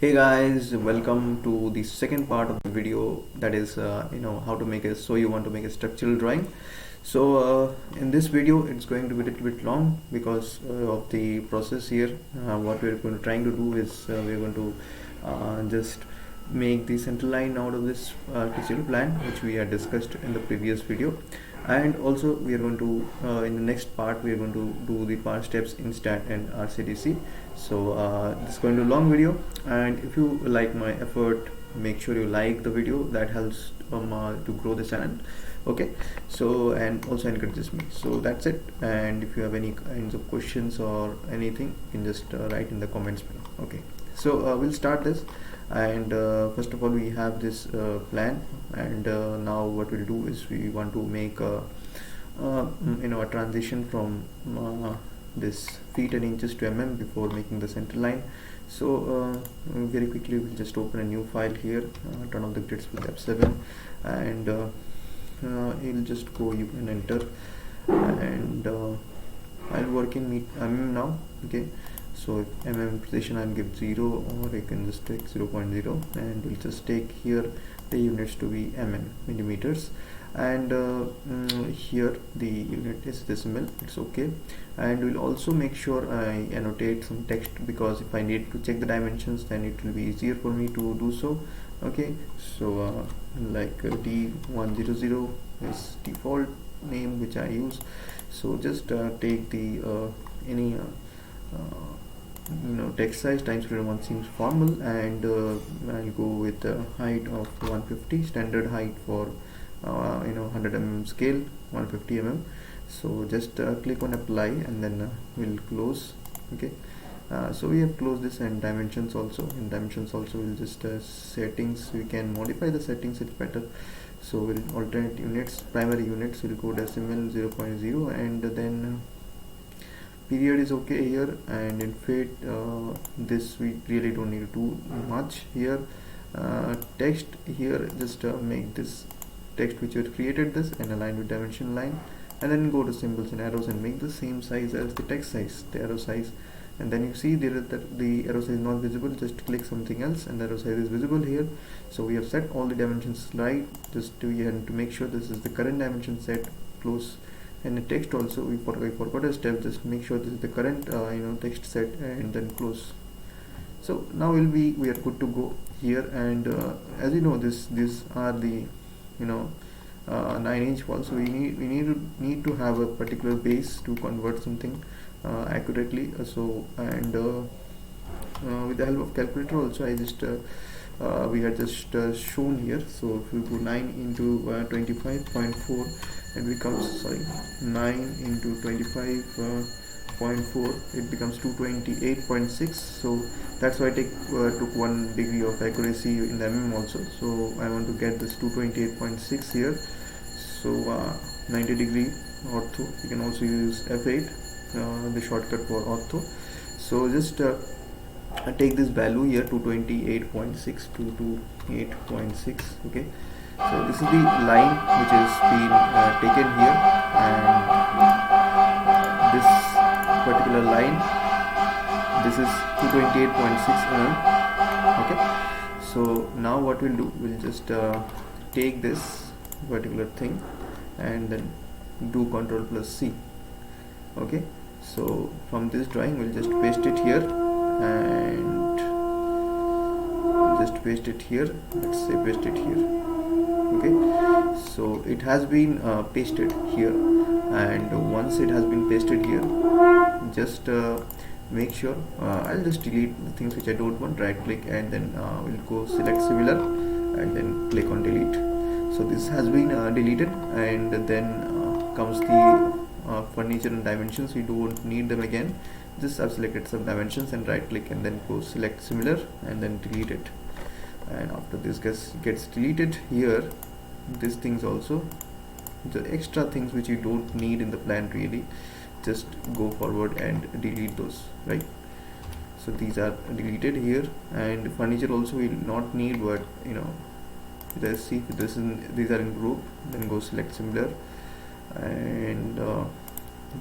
Hey guys, welcome to the second part of the video, that is how to make you want to make a structural drawing. In this video it's going to be a little bit long because of the process here. What we're going to trying to do is we're going to just make the center line out of this digital plan which we had discussed in the previous video, and also we are going to in the next part we are going to do the part steps in Staad and RCDC. This is going to be a long video, and if you like my effort, make sure you like the video. That helps to grow the channel. Okay, and also encourages me. So that's it, and if you have any kinds of questions or anything, you can just write in the comments below. Okay, we'll start this, and first of all we have this plan, and now what we'll do is we want to make a transition from this feet and inches to mm before making the center line. Very quickly we'll just open a new file here, turn off the grids with F7, and you'll just go, you can enter, and I'll work in mm now. Okay, so if mm precision, I'll give 0, or I can just take 0.0, and we'll just take here the units to be millimeters, and here the unit is decimal. It's okay, and we'll also make sure I annotate some text, because if I need to check the dimensions, then it will be easier for me to do so. Okay, like D100 is default name which I use. So just take the any text size times 1 seems formal, and I'll go with the height of 150, standard height for 100 mm scale, 150 mm. So just click on apply, and then we'll close. Okay, so we have closed this, and dimensions also. In dimensions also we'll just settings, we can modify the settings, it's better. So we'll alternate units, primary units will go decimal 0.0, and then period is okay here, and in fate this we really don't need to do much here. Text here, just make this text which you created this and align with dimension line, and then go to symbols and arrows and make the same size as the text size, the arrow size. And then you see there that the arrow size is not visible, just click something else and the arrow size is visible here. So we have set all the dimensions right, just to make sure this is the current dimension set. Close. And the text also, we forgot a step, just make sure this is the current text set, and then close. So now we are good to go here, and as you know, these are the 9-inch wall, so we need to have a particular base to convert something accurately. With the help of calculator also, I just we had just shown here. So if we go 9 into 25.4, it becomes 9 into 25.4, it becomes 228.6. so that's why I took 1 degree of accuracy in the mm also. So I want to get this 228.6 here. So 90 degree ortho, you can also use F8, the shortcut for ortho. So just take this value here, 228.6, 228.6. okay, so this is the line which has been taken here, and this particular line, this is 228.6 mm. okay, so now what we'll do, we'll just take this particular thing and then do Ctrl+C. okay, so from this drawing we'll just paste it here, and just paste it here. Let's say paste it here. Okay, so it has been pasted here, and once it has been pasted here, just make sure I'll just delete the things which I don't want. Right click, and then we'll go select similar, and then click on delete. So this has been deleted, and then comes the furniture and dimensions. We don't need them again. Just I've selected some dimensions, and right click, and then go select similar, and then delete it. And after this gets deleted here, these things also, the extra things which you don't need in the plan really, just go forward and delete those, right? So these are deleted here, and furniture also will not need, but let's see if these are in group. Then go select similar, and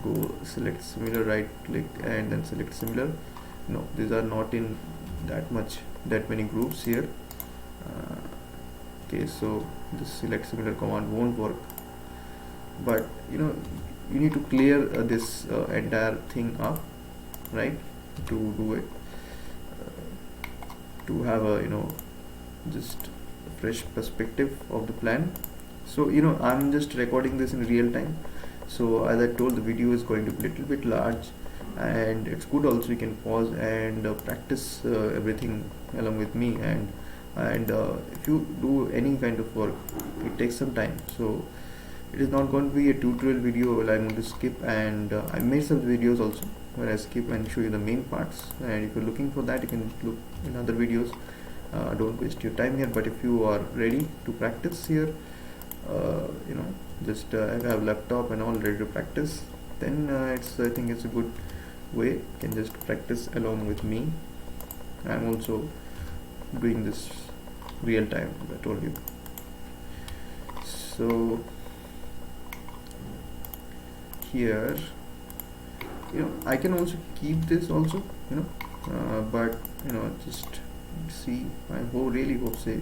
go select similar, right click, and then select similar. No, these are not in that many groups here. Okay, so this select similar command won't work, but you need to clear this entire thing up, right, to do it, to have a just fresh perspective of the plan. So I'm just recording this in real time, so as I told, the video is going to be a little bit large, and it's good also you can pause and practice everything along with me. And if you do any kind of work, it takes some time, so it is not going to be a tutorial video where I'm going to skip, and I made some videos also where I skip and show you the main parts, and if you're looking for that, you can look in other videos. Don't waste your time here, but if you are ready to practice here, just have laptop and all ready to practice, then I think it's a good way. You can just practice along with me. I'm also doing this real time, as I told you. So here I can also keep this also, but just see, I really hope say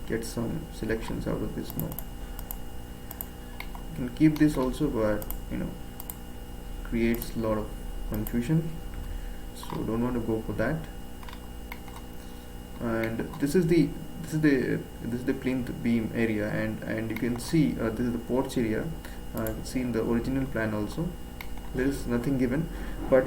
get some selections out of this. No, you can keep this also, but creates a lot of confusion, so don't want to go for that. And this is the plinth beam area, and you can see this is the porch area. You can see in the original plan also there is nothing given, but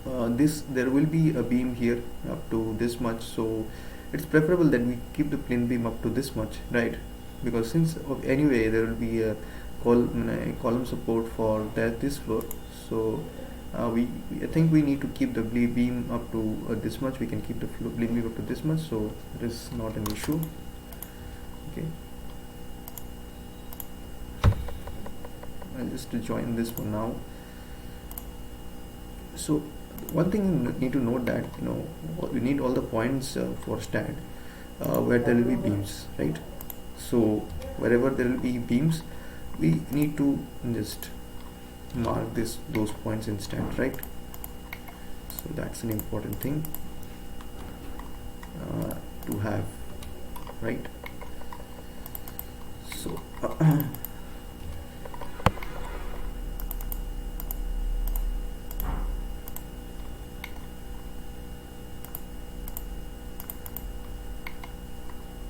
there will be a beam here up to this much, so it's preferable that we keep the plinth beam up to this much, right? Because since anyway there will be a column support for this floor, so I think we need to keep the beam up to this much. We can keep the beam up to this much, so it is not an issue. Okay, I'll just join this for now. So one thing you need to note that we need all the points for Staad where there will be beams, right? So wherever there will be beams, we need to just mark those points in Staad, right? So that's an important thing to have, right? So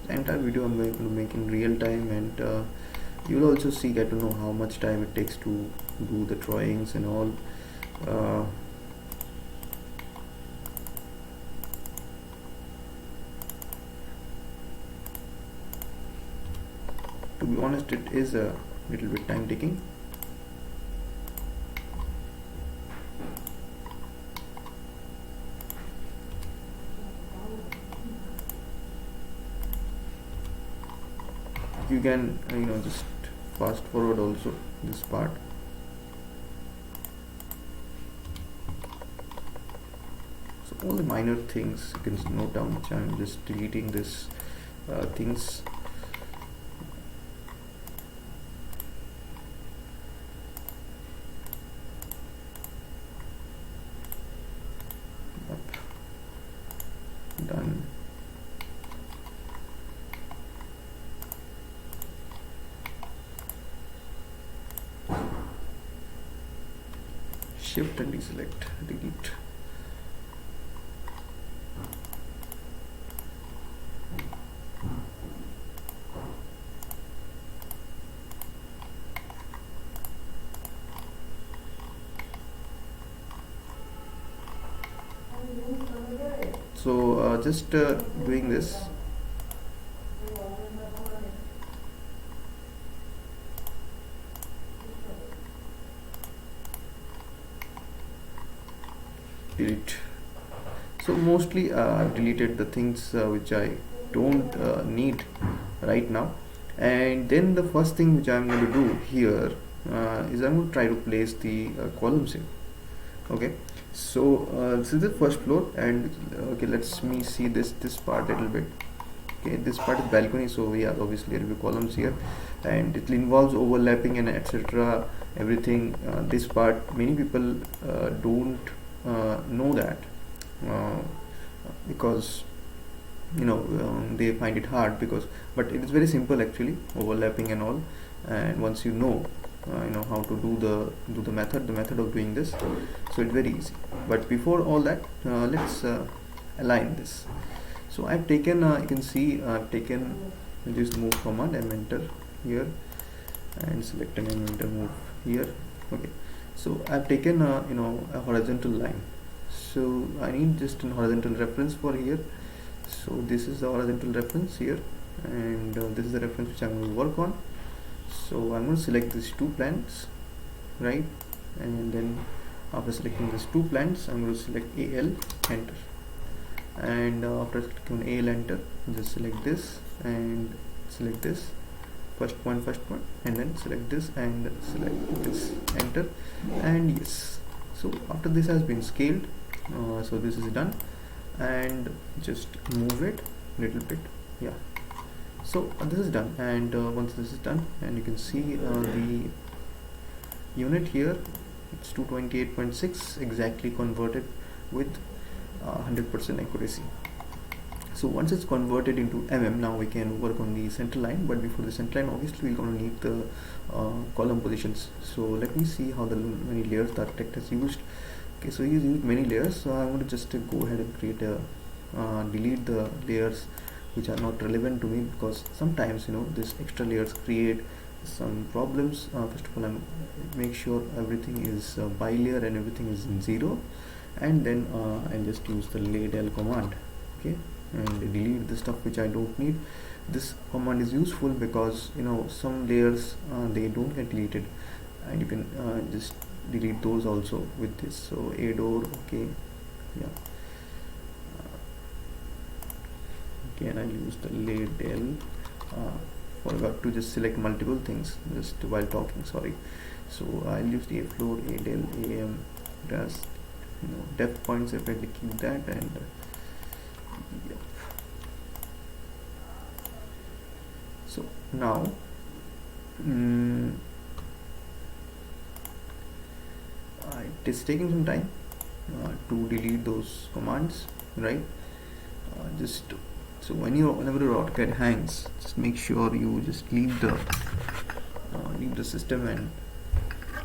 the entire video I'm going to make in real time, and you'll also get to know how much time it takes to do the drawings and all. To be honest, it is a little bit time taking. You can just fast forward also this part. So all the minor things you can note down, which I'm just deleting this things. Done. Shift and deselect, delete. So just doing this. Delete. So mostly I've deleted the things which I don't need right now, and then the first thing which I'm going to do here is I'm going to try to place the columns here. Okay, so this is the first floor, and okay, let's me see this part a little bit. Okay, this part is balcony, so yeah, obviously there will be columns here, and it involves overlapping and etc. Everything. This part many people don't know that. because they find it hard, but it is very simple actually, overlapping and all. And once you know how to do the method of doing this, so it's very easy. But before all that, let's align this. So I've taken you can see I've taken this move command, M enter here, and select an M enter, move here. Okay, so I've taken a horizontal line, so I need just a horizontal reference for here. So this is the horizontal reference here, and this is the reference which I'm going to work on. So I'm going to select these two plans, right? And then after selecting these two plans, I'm going to select AL, enter. And after clicking AL, enter, just select this and select this first point, and then select this and select this, enter, and yes. So after this has been scaled, so this is done, and just move it a little bit. Yeah, so this is done. And once this is done, and you can see the unit here, it's 228.6 exactly converted with 100% accuracy. So once it's converted into mm, now we can work on the center line. But before the center line, obviously we're going to need the column positions. So let me see how many layers the architect has used. Okay, so he's used many layers, so I'm going to just go ahead and create a delete the layers which are not relevant to me, because sometimes these extra layers create some problems. First of all, I'm make sure everything is bi-layer and everything is in 0, and then I'll just use the del command, okay, and delete the stuff which I don't need. This command is useful because some layers they don't get deleted, and you can just delete those also with this. So a door, okay, yeah, okay, and I'll use the del. Forgot to just select multiple things just while talking, sorry. So I'll use the floor, a del, am, does depth points, separately keep that, and yep. So now it is taking some time to delete those commands, right? So whenever your AutoCAD hangs, just make sure you just leave the system and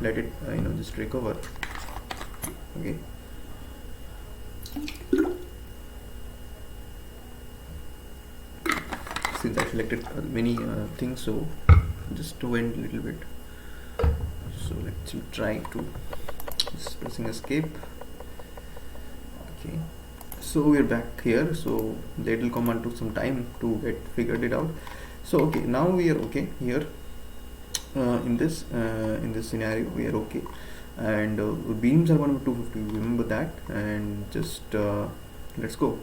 let it just recover. Okay. Since I selected many things, so just wait a little bit. So let's try to just pressing escape. Okay, so we're back here. So ladle command took some time to get figured it out. So okay, now we are okay here. In this scenario we are okay, and beams are going to be 250, remember that, and just let's go.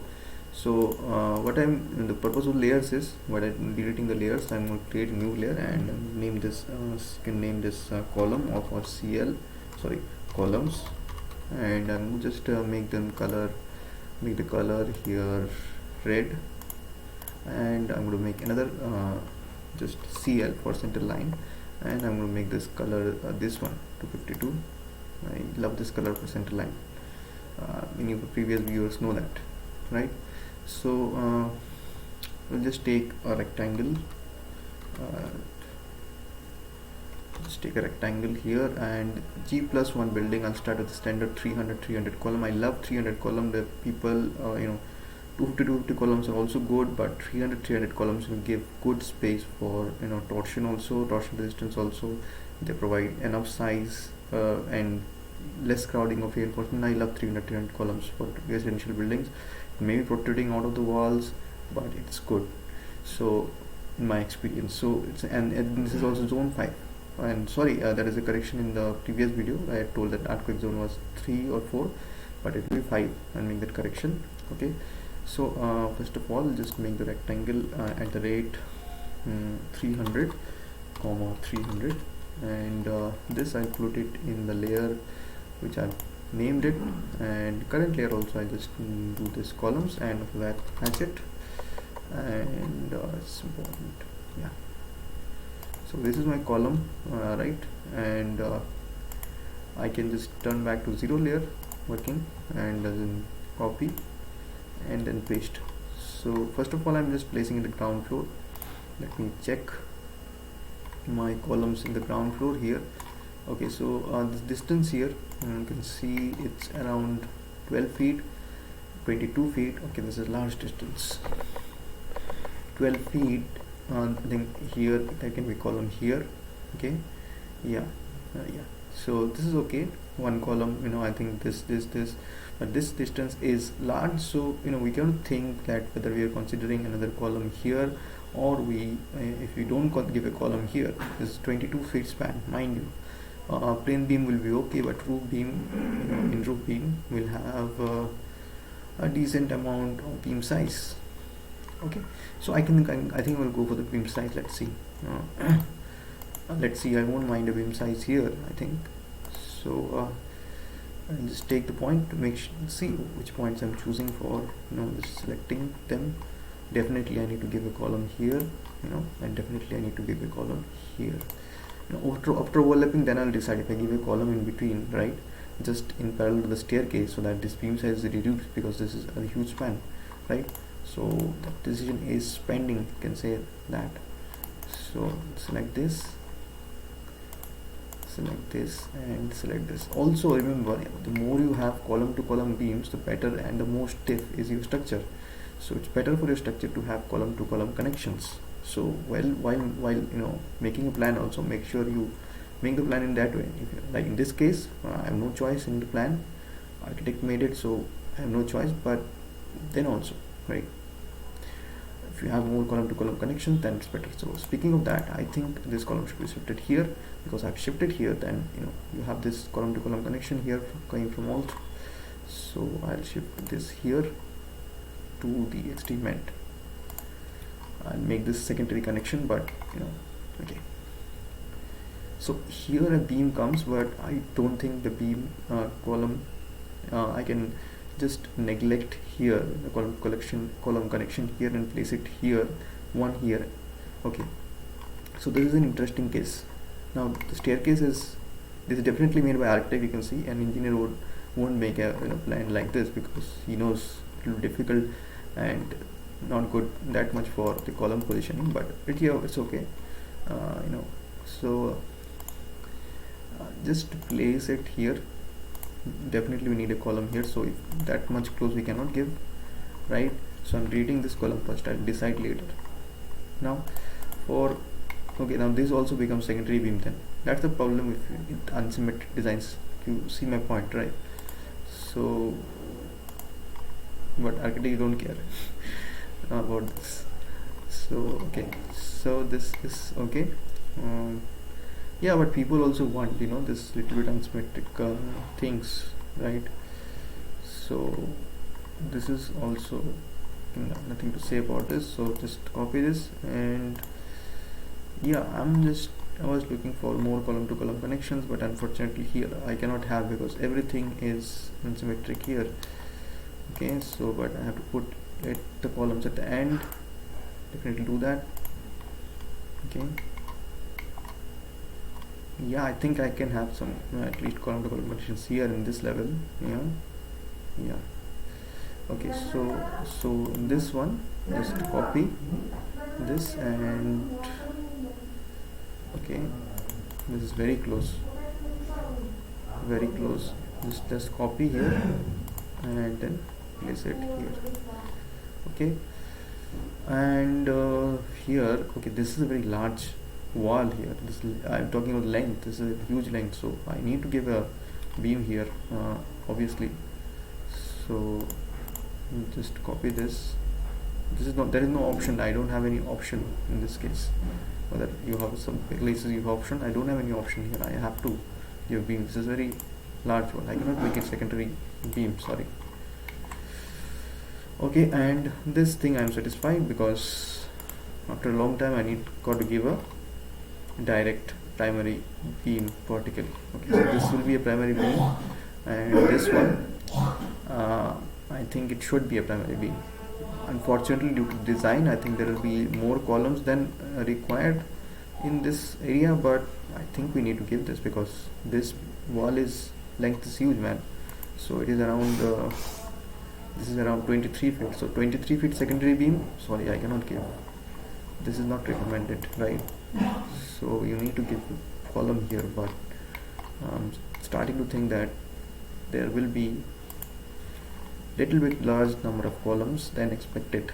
So the purpose of layers is, while I'm deleting the layers, I'm going to create a new layer and name this can name this column of our columns, and I'm just make the color here red, and I'm going to make another just CL for center line, and I'm going to make this color this one 252. I love this color for center line. Many of the previous viewers know that, right? So we'll just take a rectangle, here, and G+1 building. I'll start with the standard 300 column. I love 300 column. The people 250 columns are also good, but 300 columns will give good space for torsion resistance also. They provide enough size and less crowding of reinforcement. I love 300 columns for residential buildings. Maybe protruding out of the walls, but it's good. So in my experience, so it's and this is also zone 5. And sorry, that is a correction. In the previous video I had told that earthquake zone was 3 or 4, but it will be 5. I'll make that correction. Okay, so first of all, just make the rectangle at the rate 300, 300, and this I'll put it in the layer which I've named it, and current layer also I just do this columns, and after that hatchet, and it's important, yeah. So this is my column, right, and I can just turn back to 0 layer working, and copy and then paste. So first of all I'm just placing in the ground floor. Let me check my columns in the ground floor here. Okay, so this distance here, you can see it's around 12 feet, 22 feet. Okay, this is large distance, 12 feet. I think here that can be column here. Okay, yeah, so this is okay, one column, I think this, but this distance is large, so we can think that whether we are considering another column here, or we if we don't give a column here. This is 22 feet span, mind you. Plain beam will be okay, but roof beam, in roof beam will have a decent amount of beam size. Okay, so I think we'll go for the beam size. Let's see. Let's see. I won't mind a beam size here, I think. So I'll just take the point to see which points I'm choosing for. Just selecting them. Definitely I need to give a column here. And definitely I need to give a column here. After overlapping, then I'll decide if I give a column in between, right? Just in parallel to the staircase, so that this beam size is reduced, because this is a huge span, right? So that decision is pending, you can say that. So select this, and select this. Also remember, the more you have column to column beams, the better and the more stiff is your structure. So it's better for your structure to have column to column connections. So while making a plan, also make sure you make the plan in that way. Like in this case, I have no choice in the plan. Architect made it, so I have no choice. But then also, right, if you have more column to column connections, then it's better. So speaking of that, I think this column should be shifted here, because I've shifted here. Then you have this column to column connection here coming from all. So I'll shift this here to the extreme end. I'll make this secondary connection, but okay. So here a beam comes, but I don't think the beam column I can just neglect here the column connection here and place it here, one here. Okay, so this is an interesting case. Now the staircase is definitely made by architect. You can see an engineer won't make a plan like this, because he knows it will be difficult and not good that much for the column positioning, but it's okay. So just place it here. Definitely we need a column here, so if that much close we cannot give, right? So I'm creating this column first, I'll decide later. Now this also becomes secondary beam. Then that's the problem with unsymmetric designs. You see my point, right? So but architects don't care about this. So okay, so this is okay. Yeah, but people also want this little bit unsymmetric things, right? So this is also nothing to say about this. So just copy this, and yeah, I was looking for more column to column connections, but unfortunately here I cannot have, because everything is unsymmetric here. Okay, so but I have to put the columns at the end. Definitely do that. Okay, yeah, I think I can have some at least column to column connections here in this level. Yeah. Okay, so in this one, just copy this, and okay, this is very close. Just copy here and then place it here. Okay, and here, okay, this is a very large wall here. I'm talking about length. This is a huge length, so I need to give a beam here, obviously. So just copy this. There is no option. I don't have any option in this case. Whether you have some places you have option, I don't have any option here. I have to give beam. This is very large one. I cannot make it secondary beam, sorry. Okay, and this thing I'm satisfied, because after a long time I got to give a direct primary beam vertically. Okay, so this will be a primary beam, and this one I think it should be a primary beam. Unfortunately, due to design, I think there will be more columns than required in this area, but I think we need to give this, because this wall length is huge, man. So it is around This is around 23 feet, so 23 feet secondary beam, sorry, I cannot give, this is not recommended, right? So you need to give column here, but I'm starting to think that there will be little bit large number of columns than expected,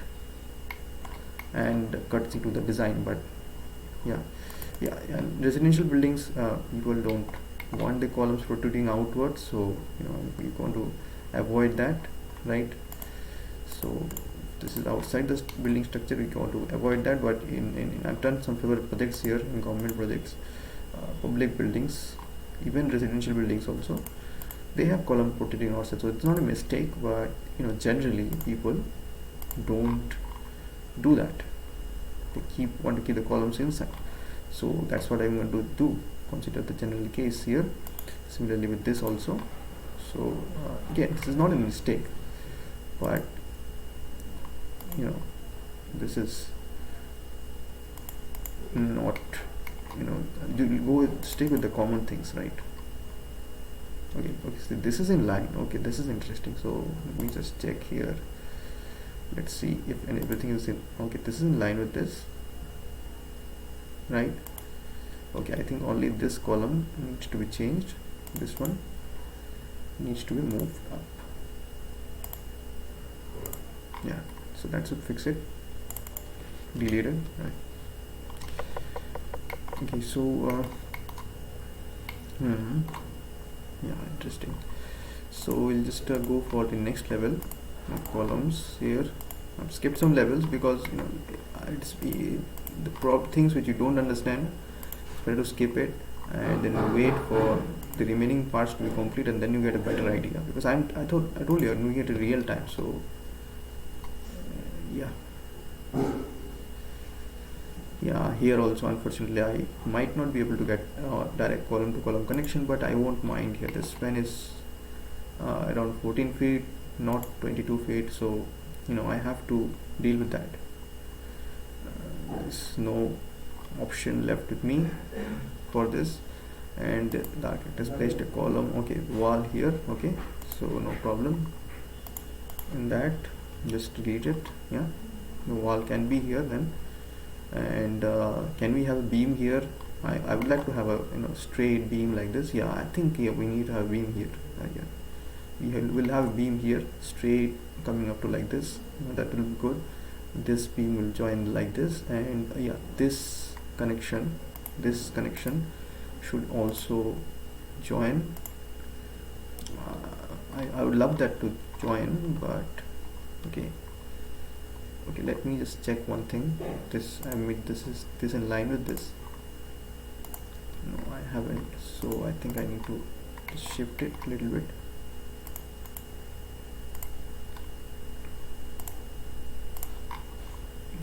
and courtesy to the design. But yeah, and residential buildings, people don't want the columns protruding outwards, so you want to avoid that, right? So this is outside the building structure, we want to avoid that. But in I've done some several projects here, in government projects, public buildings, even residential buildings also, they have column protruding outside, so it's not a mistake. But generally people don't do that, they want to keep the columns inside. So that's what I'm going to do, consider the general case here. Similarly with this also. So again, this is not a mistake, but this is not, you stay with the common things, right? Okay, so this is in line. Okay, this is interesting. So let me just check here, let's see if everything is in. Okay, this is in line with this, right? Okay, I think only this column needs to be changed, this one needs to be moved up. Yeah, so that should fix it. Deleted, right? Okay, so yeah, interesting. So we'll just go for the next level of columns here. I've skipped some levels because it's the things which you don't understand, it's better to skip it and then wait for the remaining parts to be complete, and then you get a better idea. Because I told you I'm doing it in real time, so yeah, here also unfortunately I might not be able to get direct column to column connection, but I won't mind here. This span is around 14 feet, not 22 feet, so I have to deal with that. There's no option left with me for this, and the architect has placed a column, okay, wall here, okay, so no problem in that, just delete it. Yeah, the wall can be here then. And can we have a beam here? I would like to have a straight beam like this. Yeah, I think we need to have a beam here. We will have a beam here straight coming up to like this. That will be good. This beam will join like this, and yeah, this connection should also join. I would love that to join, but okay, let me just check one thing. This this in line with this? No, I haven't, so I think I need to shift it a little bit.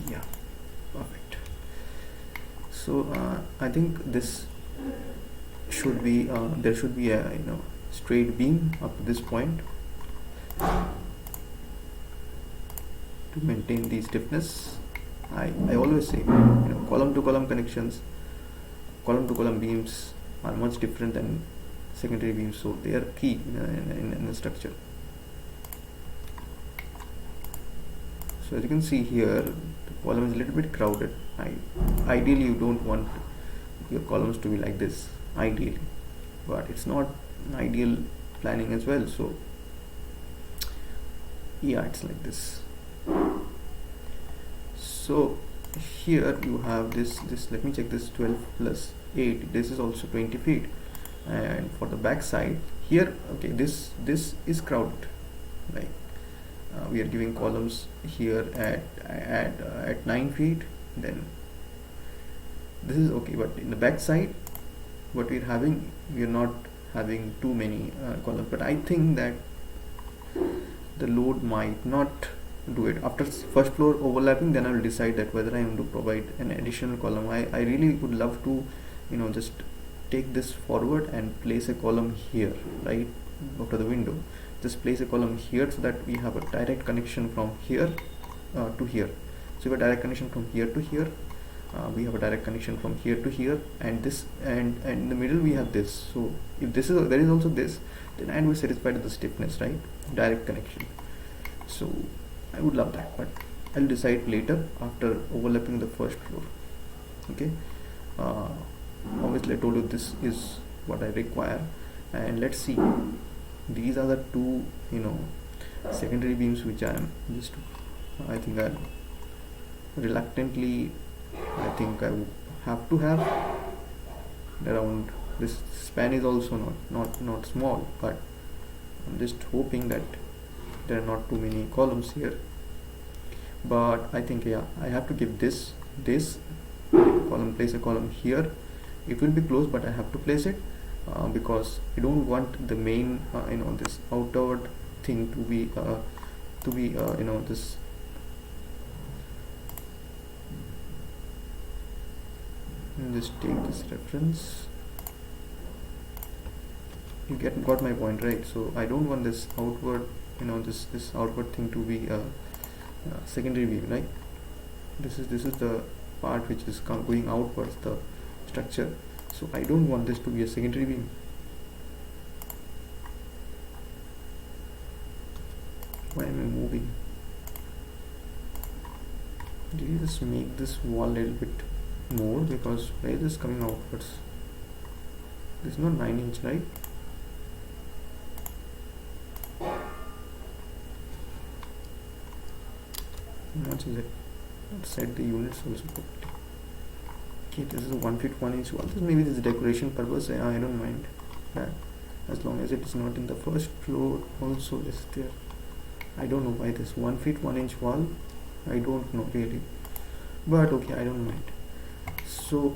Yeah, perfect. So I think this should be there should be a straight beam up to this point to maintain the stiffness. I always say column to column connections, column to column beams are much different than secondary beams, so they are key in the structure. So as you can see here, the column is a little bit crowded. Ideally you don't want your columns to be like this, ideally, but it's not ideal planning as well. So yeah, it's like this. So here you have this let me check this, 12 plus 8, this is also 20 feet. And for the back side here, okay, this is crowded, right? We are giving columns here at 9 feet, then this is okay, but in the back side what we're having, we're not having too many columns. But I think that the load might not do it. After first floor overlapping, then I will decide that whether I am to provide an additional column. I really would love to just take this forward and place a column here, right after the window. Just place a column here so that we have a direct connection from here to here. So we have a direct connection from here to here, we have a direct connection from here to here, and this, and in the middle we have this. So if this is there is also this, then I will be satisfied with the stiffness, right? Direct connection. So I would love that, but I'll decide later after overlapping the first floor. Okay, uh, obviously I told you this is what I require, and let's see, these are the two secondary beams which I think I reluctantly I think I have to have around. This span is also not small, but I'm just hoping that there are not too many columns here. But I think, yeah, I have to give this column, place a column here. It will be close, but I have to place it because I don't want the main this outward thing to be this. Just take this reference. You got my point, right? So I don't want this outward this outward thing to be a secondary beam, right? This is the part which is going outwards, the structure. So I don't want this to be a secondary beam. Why am I moving? Did you just make this wall a little bit more? Because where is this coming outwards? This is not 9-inch, right? How much is it? Let's set the units also. Okay, this is a 1 feet 1 inch wall. Maybe this is decoration purpose. I don't mind that, as long as it is not in the first floor also is there. I don't know why this 1 feet 1 inch wall. I don't know really, but okay, I don't mind. So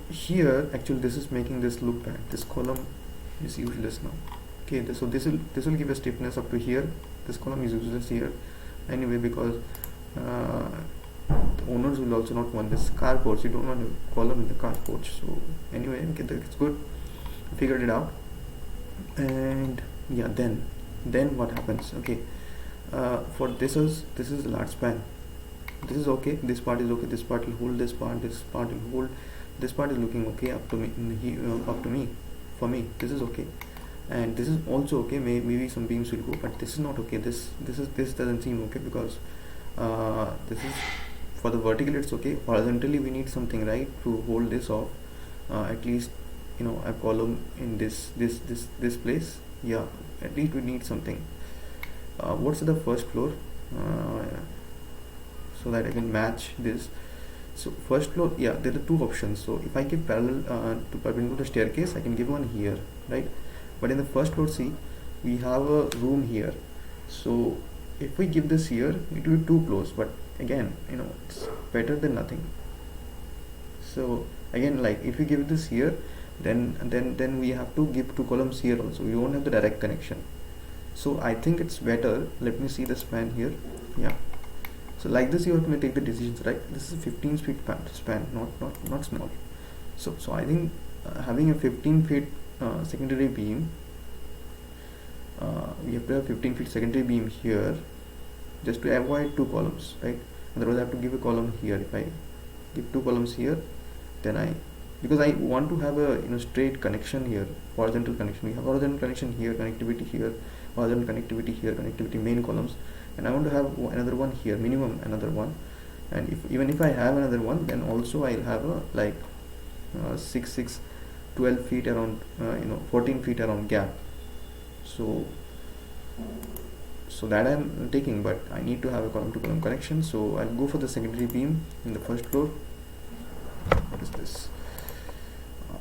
here actually this is making this look bad. This column is useless now. Okay, so this will give a stiffness up to here. This column is useless here anyway, because the owners will also not want this carporch. You don't want a column in the carporch. So anyway, okay, that's good. Figured it out. And yeah, then what happens? Okay, for this is a large span. This is okay. This part is okay. This part will hold. This part will hold. This part is looking okay up to me. For me, this is okay, and this is also okay. Maybe some beams will go, but this is not okay. This doesn't seem okay, because this is for the vertical. It's okay. Horizontally, we need something, right, to hold this off. At least a column in this place. Yeah, at least we need something. What's the first floor? So that I can match this. So first floor, yeah, there are two options. So if I give parallel to perpendicular staircase, I can give one here, right? But in the first floor, see, we have a room here. So if we give this here, it will be too close. But again, it's better than nothing. So again, like if we give this here, then we have to give two columns here also. We won't have the direct connection. So I think it's better. Let me see the span here. Yeah. So like this, you have to take the decisions, right? This is 15 feet span, not small. So I think having a 15 feet secondary beam, we have to have 15 feet secondary beam here, just to avoid two columns, right? Otherwise, I have to give a column here. If I give two columns here, then because I want to have a straight connection here, horizontal connection. We have horizontal connection here, connectivity here, horizontal connectivity here, connectivity main columns. And I want to have another one here, minimum another one. And even if I have another one, then also I'll have a 12 feet around 14 feet around gap. So that I'm taking, but I need to have a column to column connection. So I'll go for the secondary beam in the first floor. What is this?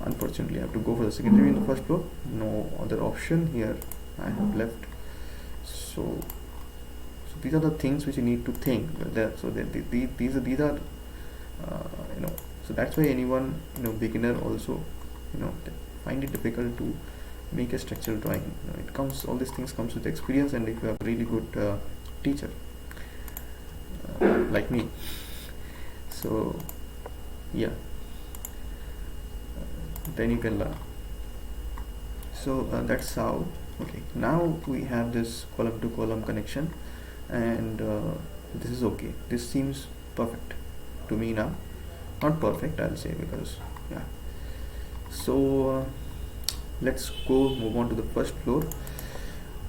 Unfortunately, I have to go for the secondary beam in the first floor. No other option here I have left. So these are the things which you need to think. These are so that's why anyone beginner also find it difficult to make a structural drawing. All these things comes with experience, and if you have a really good teacher like me. So yeah, then you can learn. So that's how. Okay, now we have this column to column connection, and this is okay. This seems perfect to me now. Not perfect, I'll say, because yeah. So let's move on to the first floor.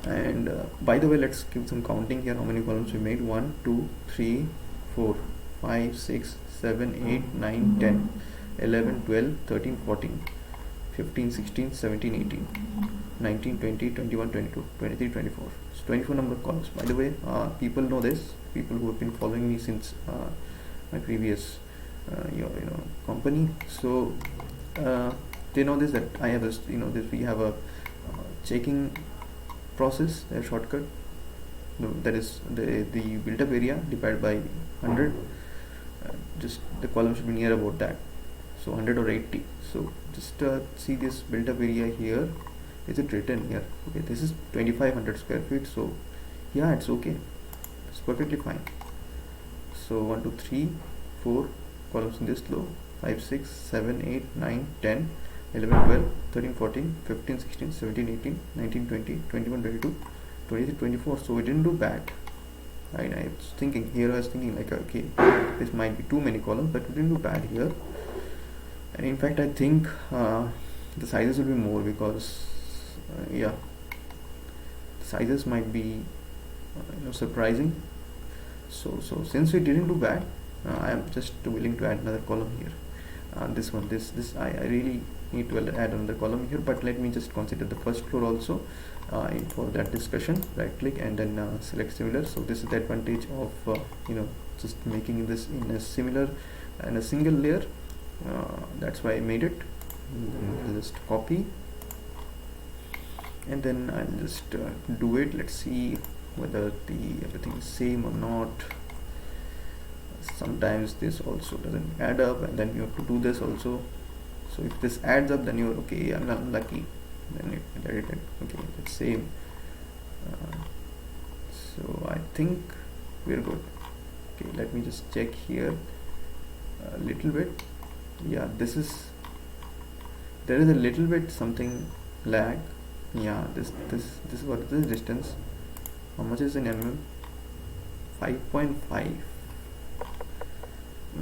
And by the way, let's give some counting here. How many columns we made? 1 2 3 4 5 6 7 8 9 10 11 12 13 14 15 16 17 18 19 20 21 22 23 24. So 24 number of columns. By the way, people know this, people who have been following me since my previous company. So they know this, that I have this, this we have a checking process, a shortcut. That is the built up area divided by 100. Just the column should be near about that, so 100 or 80. So just see this built up area here. Is it written here? Okay, this is 2500 square feet, so yeah, it's okay, it's perfectly fine. So 1 2 3 4 columns in this row, 5 6 7 8 9 10 11 12 13 14 15 16 17 18 19 20 21 22 23 24. So we didn't do bad. I was thinking here, I was thinking like, okay, this might be too many columns, but we didn't do bad here. And in fact, I think the sizes will be more, because the sizes might be surprising. So since we didn't do bad, I am just willing to add another column here. This one, this I really need to add another column here, but let me just consider the first floor also for that discussion. Right click and then select similar. So this is the advantage of just making this in a similar and a single layer. That's why I made it. I'll just copy and then I'll just do it. Let's see whether everything is same or not. Sometimes this also doesn't add up, and then you have to do this also. So if this adds up, then you're okay. I'm unlucky, then it edited. Okay, it's same. So I think we're good. Okay, let me just check here a little bit. Yeah, there is a little bit something lag. Yeah, this what is the distance? How much is in mm? 5.5.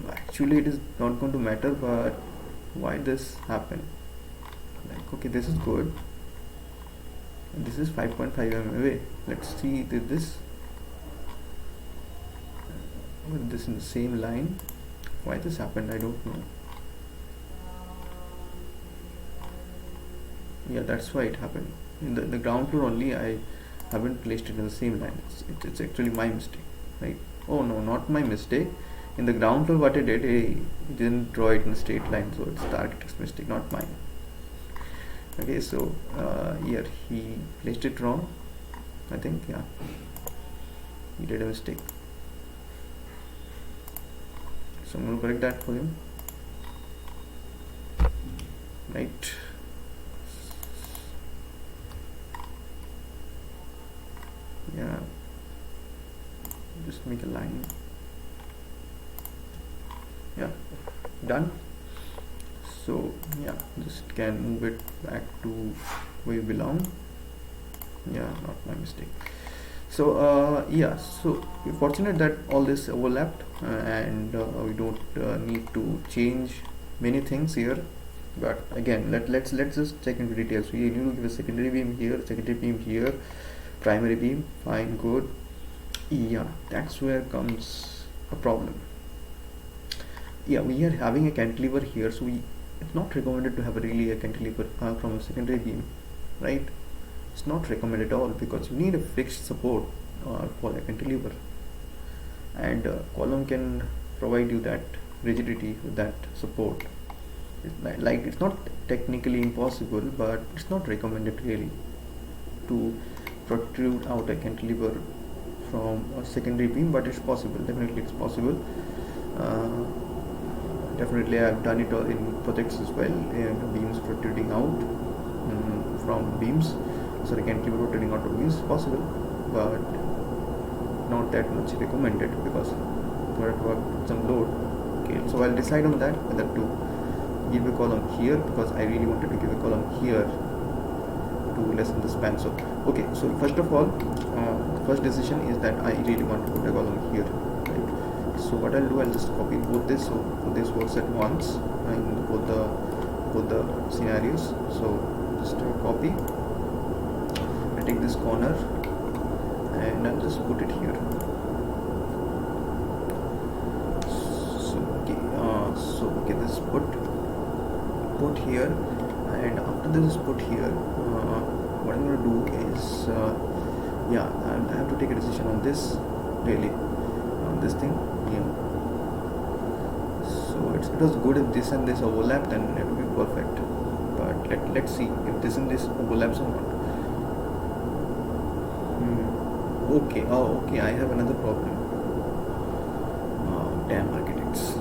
Actually it is not going to matter, but why this happened? Like, okay, this is good, and this is 5.5 mm away. Let's see this with this in the same line. Why this happened, I don't know. Yeah, that's why it happened. In the ground floor only, I haven't placed it in the same line. It's actually my mistake, right? Oh no, not my mistake. In the ground floor, what I did, I didn't draw it in a straight line, so it's the architect's mistake, not mine. Okay, so here he placed it wrong, I think. Yeah, he did a mistake, so I'm going to correct that for him. Right. Yeah, just make a line. Yeah, done. So yeah, just can move it back to where you belong. Yeah, not my mistake. So yeah, so we're fortunate that all this overlapped, and we don't need to change many things here. But again, let's just check into details. We need to give a secondary beam here, primary beam, fine, good. Yeah, that's where comes a problem. Yeah, we are having a cantilever here, so it's not recommended to have a cantilever from a secondary beam, right? It's not recommended at all, because you need a fixed support for a cantilever, and column can provide you that rigidity with that support. It's not technically impossible, but it's not recommended really to protrude out a cantilever from a secondary beam, but it's possible. Definitely it's possible. Definitely I've done it in projects as well, and beams protruding out from beams. So the cantilever protruding out of beams is possible, but not that much recommended, because you have to work some load. Okay, so I'll decide on that whether to give a column here, because I really wanted to give a column here to lessen the span. So okay, so first of all, first decision is that I really want to put a column here, right? So what I'll do, I'll just copy both this, so this works at once in both the scenarios. So just copy, I take this corner and I'll just put it here. Okay, this is put here, and after this is put here, what I'm going to do is I have to take a decision on this, really, on this thing. So it was good if this and this overlap, then it would be perfect, but let's see if this and this overlaps or not. Okay, I have another problem. Damn architects,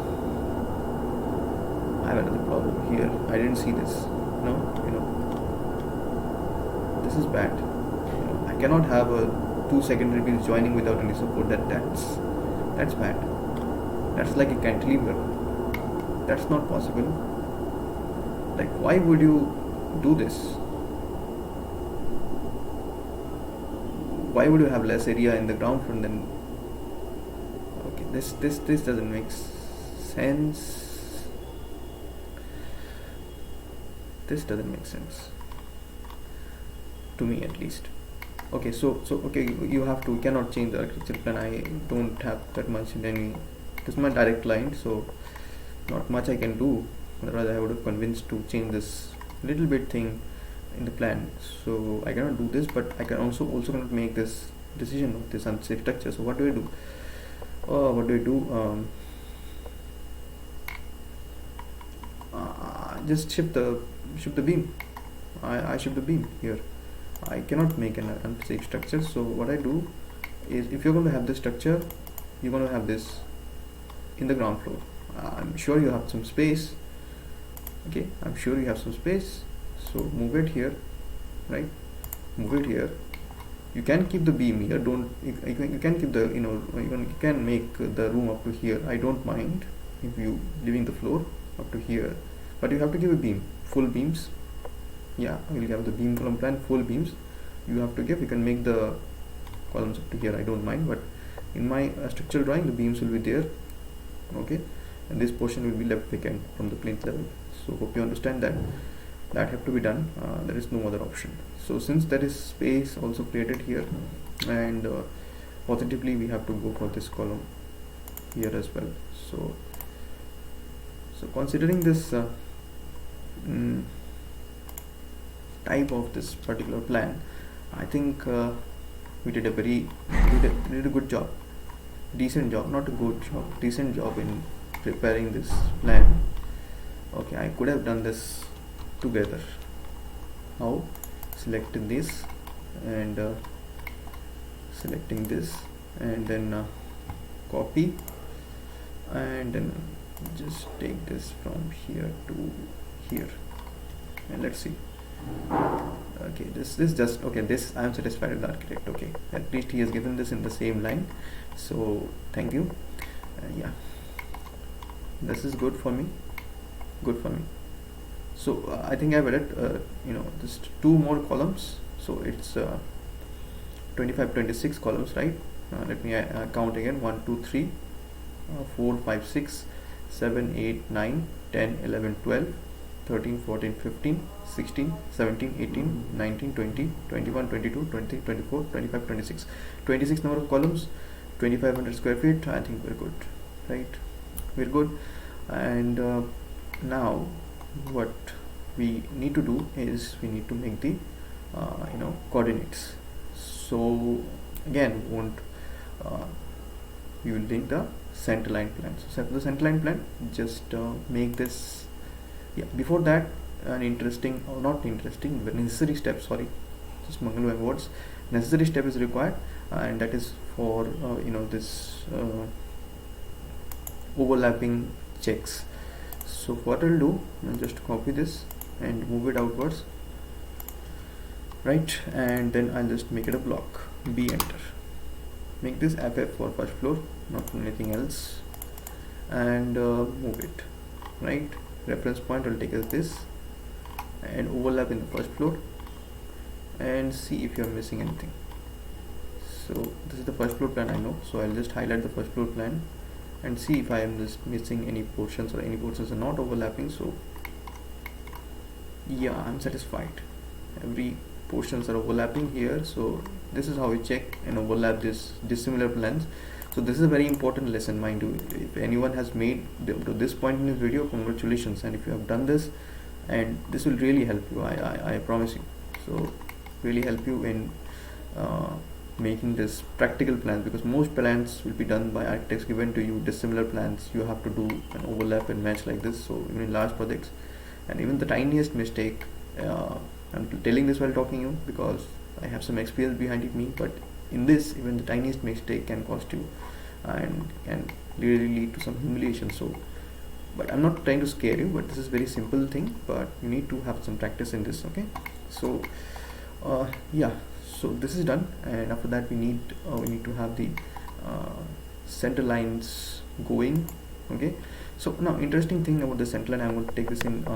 I have another problem here. I didn't see this. This is bad. I cannot have a 2 secondary beams joining without any support. That's bad. That's like a cantilever. That's not possible. Like, why would you do this? Why would you have less area in the ground front than? Okay, this doesn't make sense. This doesn't make sense to me, at least. Okay, so okay, you cannot change the architecture plan. I don't have that much in any. This is my direct line, so not much I can do. Otherwise, I would have convinced to change this little bit thing in the plan. So I cannot do this, but I can also cannot make this decision of this unsafe structure. So what do I do? Just shift the beam. I shift the beam here. I cannot make an unsafe structure. So what I do is, if you're going to have this structure, you're going to have this in the ground floor. I'm sure you have some space. Okay, I'm sure you have some space. So move it here, right? Move it here. You can keep the beam here. You can keep the you can make the room up to here. I don't mind if you leaving the floor up to here, but you have to give a beam, full beams. Yeah, we'll have the beam column plan, full beams. You have to give. You can make the columns up to here. I don't mind, but in my structural drawing, the beams will be there. Okay, and this portion will be left vacant from the plinth level. So hope you understand that have to be done. There is no other option. So since there is space also created here, and positively we have to go for this column here as well. So considering this type of this particular plan, I think we did a good job, decent job, not a good job, decent job in preparing this plan. Okay, I could have done this together. How? Selecting this and selecting this, and then copy, and then just take this from here to here, and let's see. Okay, this just okay. This I am satisfied with the architect. Okay, at least he has given this in the same line. So thank you. Yeah, this is good for me. Good for me. So I think I've added just 2 more columns. So it's 25-26 columns, right? Let me count again. 1 2 3 4 5 6 7 8 9 10 11 12 13 14 15 16 17 18 19 20 21 22 23 24 25 26 26 number of columns, 2500 square feet. I think we're good, right? We're good. And now what we need to do is we need to make the coordinates. So again, we will link the centerline plan. So set the centerline plan, just make this. Yeah, before that, an interesting, or not interesting, but necessary step, sorry, just mangling words, necessary step is required, and that is for this overlapping checks. So what I'll do, I'll just copy this and move it outwards, right? And then I'll just make it a block. B, enter. Make this FF for first floor, not for anything else, and move it, right? Reference point will take as this, and overlap in the first floor, and see if you are missing anything. So this is the first floor plan, I know, so I'll just highlight the first floor plan and see if I am just missing any portions, or any portions are not overlapping. So yeah, I'm satisfied. Every portions are overlapping here. So this is how we check and overlap this dissimilar plans. So this is a very important lesson, mind you. If anyone has made to this point in this video, congratulations, and if you have done this, and this will really help you, I promise you. So really help you in making this practical plans, because most plans will be done by architects given to you dissimilar plans. You have to do an overlap and match like this. So even in large projects, and even the tiniest mistake, I'm telling this while talking you because I have some experience behind it me, but in this, even the tiniest mistake can cost you and can really lead to some humiliation. So but I'm not trying to scare you, but this is very simple thing, but you need to have some practice in this. Okay, so yeah, so this is done, and after that we need to have the center lines going. Okay, so now interesting thing about the center line, I'm going to take this in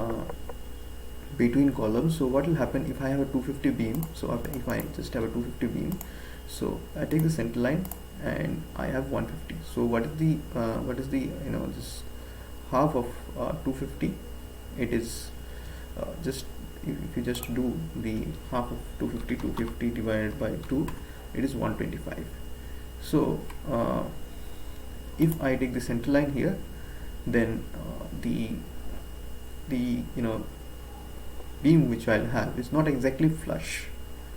between columns. So what will happen if I have a 250 beam? So if I just have a 250 beam, so I take the center line and I have 150. So what is the this half of 250? It is just if you just do the half of 250 divided by 2, it is 125. So if I take the center line here, then the beam which I'll have is not exactly flush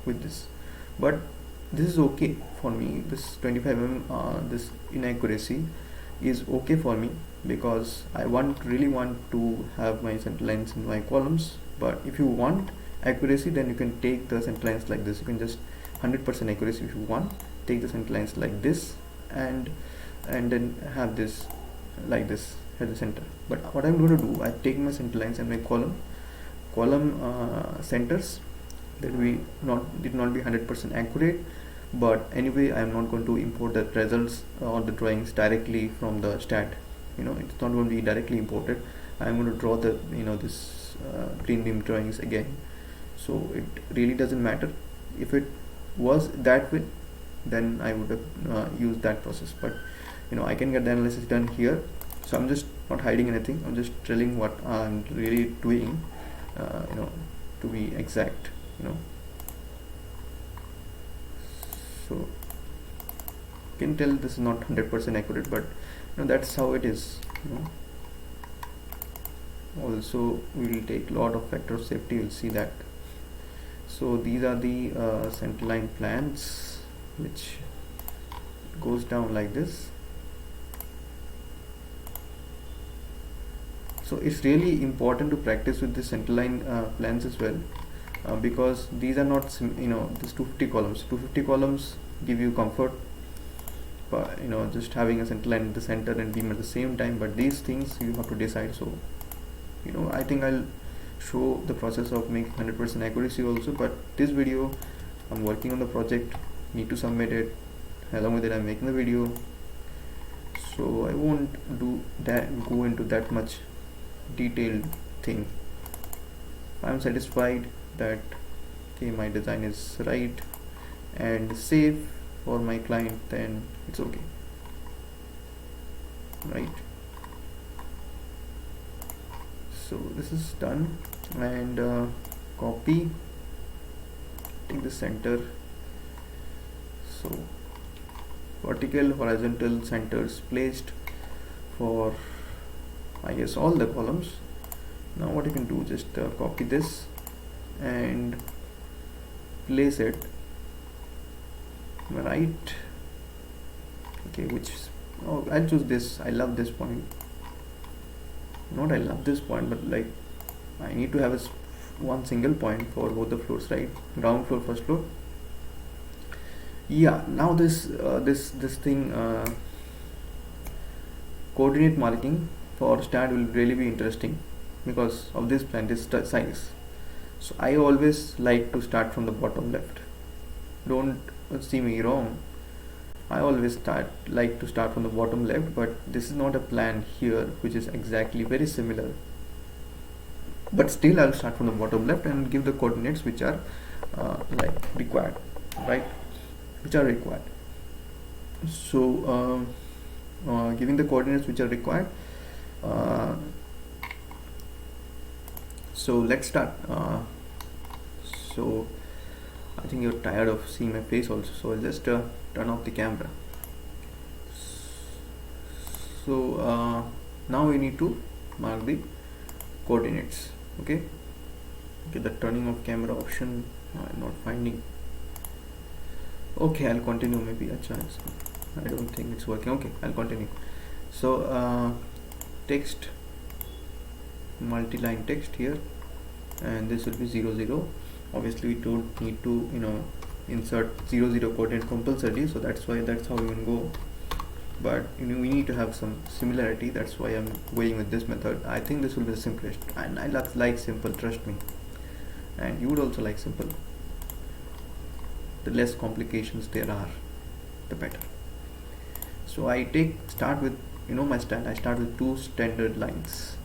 with this, but this is okay for me. This 25 mm this inaccuracy is okay for me, because I really want to have my center lines in my columns. But if you want accuracy, then you can take the center lines like this. You can just 100% accuracy if you want, take the center lines like this, and then have this like this at the center. But what I'm going to do, I take my center lines and my column centers that did not be 100% accurate, but anyway I am not going to import the results or the drawings directly from the Staad. It's not going to be directly imported. I am going to draw the this green beam drawings again. So it really doesn't matter. If it was that way, then I would have used that process, but I can get the analysis done here. So I'm just not hiding anything, I'm just telling what I'm really doing, to be exact. So you can tell this is not 100% accurate, but that's how it is. Also we will take a lot of factor of safety, you'll see that. So these are the centerline plans, which goes down like this. So it's really important to practice with the centerline plans as well, because these are not this 250 columns give you comfort, but just having a centerline at the center and beam at the same time. But these things you have to decide. So I think I'll show the process of making 100% accuracy also, but this video I'm working on the project, need to submit it. Along with it, I'm making the video, so I won't go into that much detailed thing. I'm satisfied that okay, my design is right and safe for my client, then it's okay, right? So this is done, and copy, take the center. So vertical, horizontal centers placed for I guess all the columns. Now what you can do, just copy this and place it right. Okay, I'll choose this. I love this point. Not I love this point, but like I need to have one single point for both the floors, right? Ground floor, first floor. Yeah, now this thing, coordinate marking for Staad will really be interesting because of this plan, this size. So I always like to start from the bottom left. Don't see me wrong. I always like to start from the bottom left, but this is not a plan here which is exactly very similar. But still I'll start from the bottom left and give the coordinates which are required, right? Which are required. So giving the coordinates which are required. So let's start. So I think you're tired of seeing my face also, so I'll just turn off the camera. So now we need to mark the coordinates. Okay, the turning off camera option I'm not finding. Okay, I'll continue. Maybe a chance. I don't think it's working. Okay, I'll continue. So text, multi-line text here, and this will be 0 0. Obviously we don't need to insert 0 0 coordinate compulsorily, so that's how we can go. But we need to have some similarity. That's why I'm going with this method. I think this will be the simplest, and I like simple, trust me, and you would also like simple. The less complications there are, the better. So I start with my Staad. I start with 2 standard lines,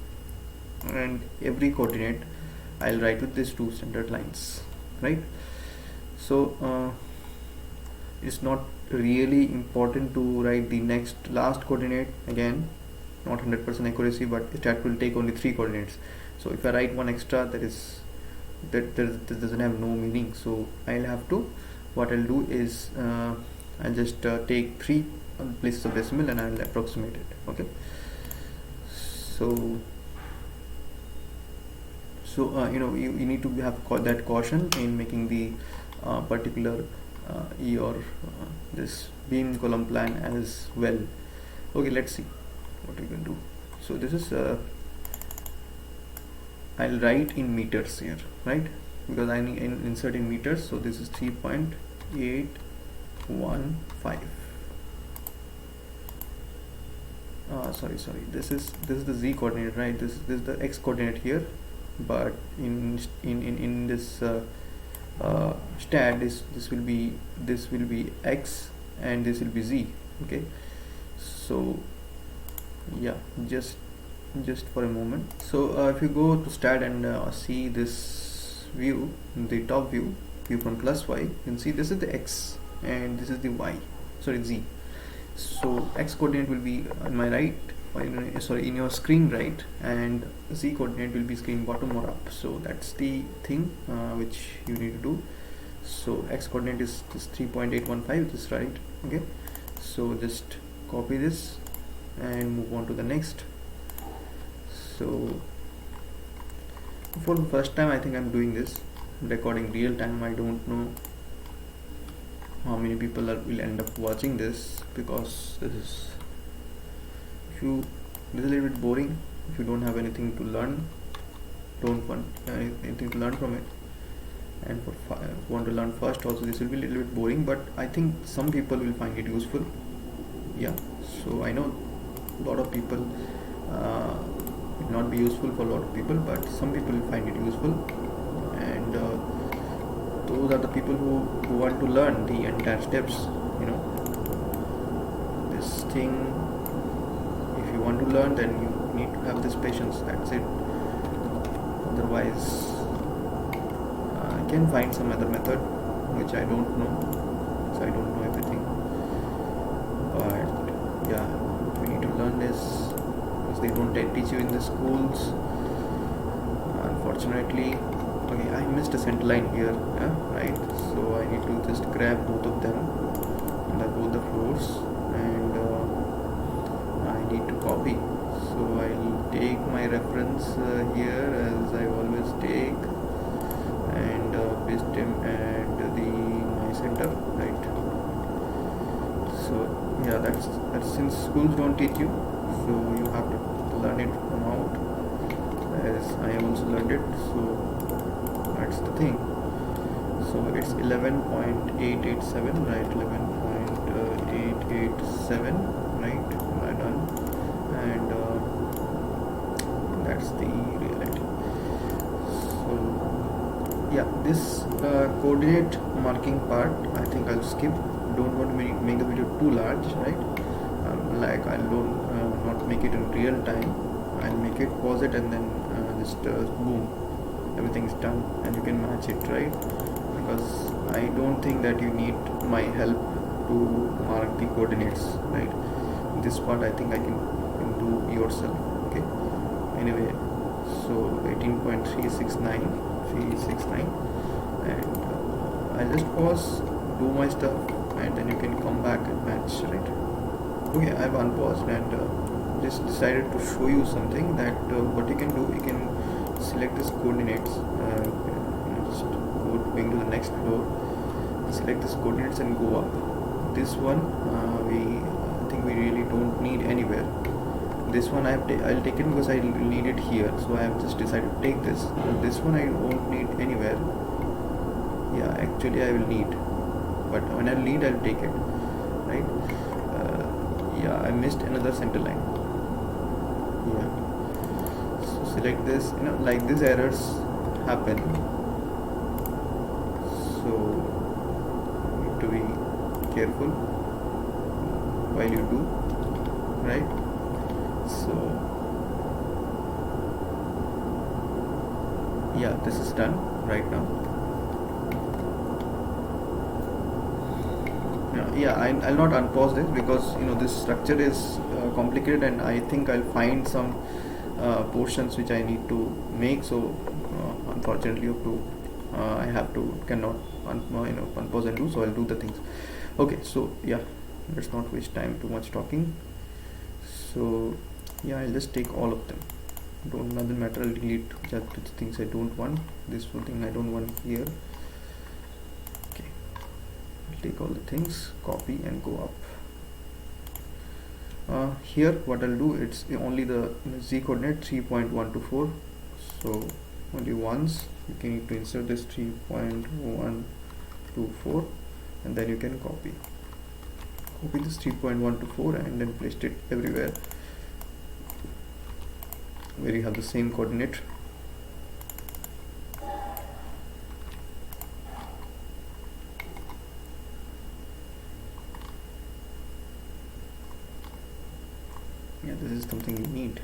and every coordinate I'll write with these 2 standard lines, right? So it's not really important to write the last coordinate again. Not 100% accuracy, but Staad will take only 3 coordinates. So if I write one extra, that doesn't have no meaning. So I'll have to, what I'll do is I'll just take 3 places of decimal and I'll approximate it. Okay, so you need to have that caution in making the particular your this beam column plan as well. Okay, let's see what we can do. So this is I'll write in meters here, right? Because I need insert in meters. So this is 3.815. Sorry, this is the z coordinate, right? This is the x coordinate here, but in this Staad, this will be x and this will be z. Okay, so yeah, just for a moment. So if you go to Staad and see this view, the top view from plus y, you can see this is the x and this is the y, sorry, z. So x coordinate will be on my right, or in your screen right, and z coordinate will be screen bottom or up. So that's the thing which you need to do. So x coordinate is 3.815, which is right. Okay, so just copy this and move on to the next. So for the first time I think I'm doing this, recording real time. I don't know how many people will end up watching this, because this is a little bit boring. If you don't have anything to learn, don't want anything to learn from it, and if you want to learn first also, this will be a little bit boring, but I think some people will find it useful. Yeah, so I know a lot of people it will not be useful for a lot of people, but some people will find it useful, and those are the people who want to learn the entire steps. This thing, if you want to learn, then you need to have this patience. That's it. Otherwise I can find some other method which I don't know, so I don't know everything. But yeah, we need to learn this, because they don't teach you in the schools, unfortunately. Okay, I missed a Centerline here, right? So I need to just grab both of them, both the floors, and I need to copy. So I'll take my reference here, as I always take, and paste them at my center, right? So yeah, that's since schools don't teach you, so you have to learn it from out, as I also learned it. So that's the thing. So it's 11.887, right? 11.887, right? Am I done? And that's the reality. So yeah, this coordinate marking part I think I'll skip. Don't want to make the video too large, right? Like I'll not make it in real time. I'll make it, pause it, and then just boom, everything is done, and you can match it, right? Because I don't think that you need my help to mark the coordinates, right? This part I think I can do yourself. Okay, anyway, so 18.369, and I'll just pause, do my stuff, and then you can come back and match, right? Okay, I've unpaused and just decided to show you something that what you can do. You can select this coordinates, just going to the next floor, select this coordinates and go up. This one I think we really don't need anywhere. This one I'll take it because I need it here, so I have just decided to take this. This one I won't need anywhere. Yeah, actually I will need, but when I need I'll take it, right? Yeah, I missed another center line. Yeah, so select this. Like these errors happen, so you need to be careful while you do, right? So yeah, this is done right now. Yeah, I'll not unpause this because this structure is complicated, and I think I'll find some portions which I need to make. So unfortunately, I cannot unpause and do. So I'll do the things. Okay, so yeah, let's not waste time too much talking. So yeah, I'll just take all of them. Doesn't matter. I'll delete just the things I don't want. This one thing I don't want here. Take all the things, copy and go up. Here what I'll do, it's only the z coordinate 3.124, so only once you can need to insert this 3.124 and then you can copy this 3.124 and then paste it everywhere where you have the same coordinate. Yeah, this is something you need.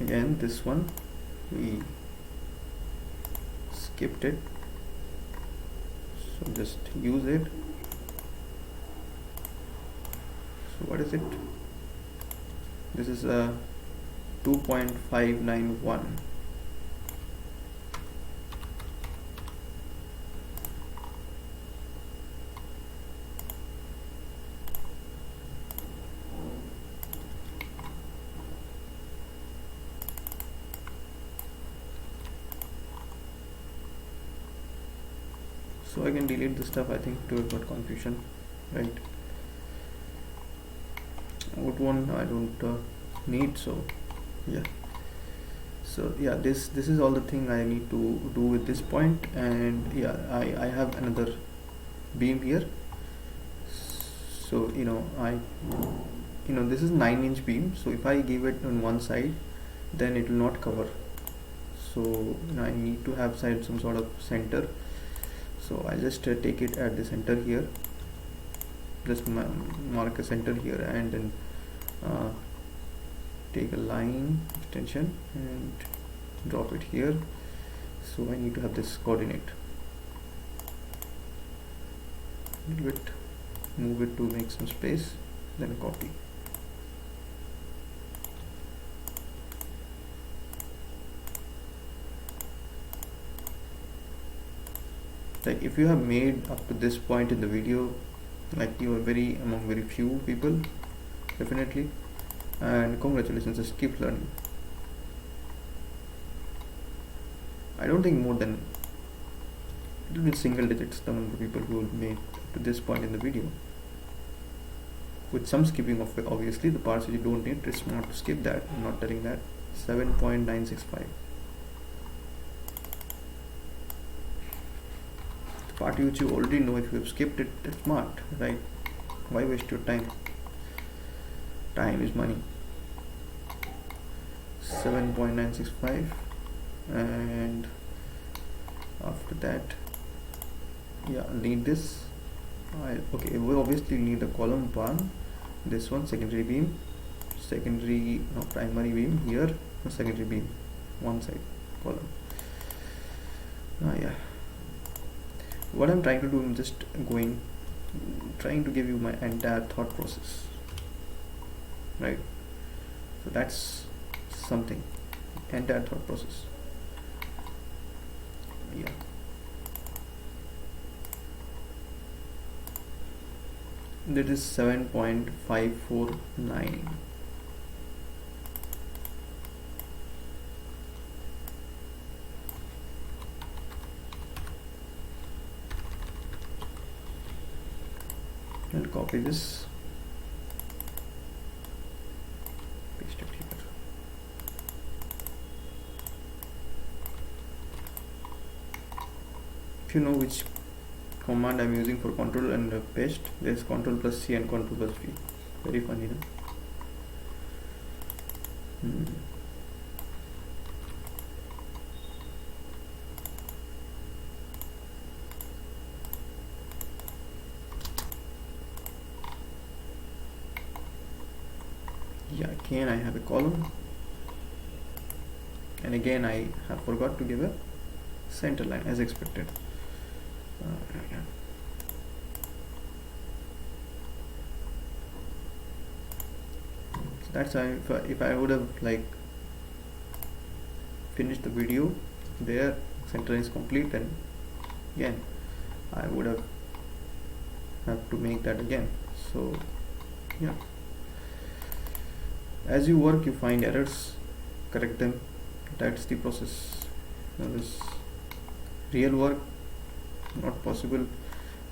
Again, this one we skipped it, so just use it. So what is it? This is a 2.591. So I can delete the stuff, I think, to avoid confusion, right? What one I don't need, so yeah. So yeah, this is all the thing I need to do with this point, and yeah, I have another beam here. So this is 9-inch beam, so if I give it on one side, then it will not cover. So I need to have some sort of center. So I'll just take it at the center here, just mark a center here, and then take a line extension and drop it here. So I need to have this coordinate, a little bit, move it to make some space, then copy. Like if you have made up to this point in the video, like you are among very few people, definitely, and congratulations, just keep learning. I don't think more than little bit single digits the number of people who have made to this point in the video, with some skipping of obviously the parts which you don't need. It's smart to skip that. I'm not telling that. 7.965. Part which you already know. If you have skipped it, that's smart, right? Why waste your time? Time is money. 7.965, and after that, yeah, I'll need this. Okay, we obviously need the column one. This one, secondary beam, primary beam here, secondary beam, one side column. Yeah. What I'm trying to do, I'm just trying to give you my entire thought process, right? So that's something. entire thought process. Yeah, that is 7.549. I'll copy this, paste it here. If you know which command I'm using for control and paste, there's control plus C and control plus V. Very funny, no? Yeah, again I have a column, and again I have forgot to give a center line as expected. Yeah. So that's how if I would have like finished the video there, center is complete, then again I would have to make that again. So yeah, as you work you find errors, correct them. That's the process. Now this real work, not possible,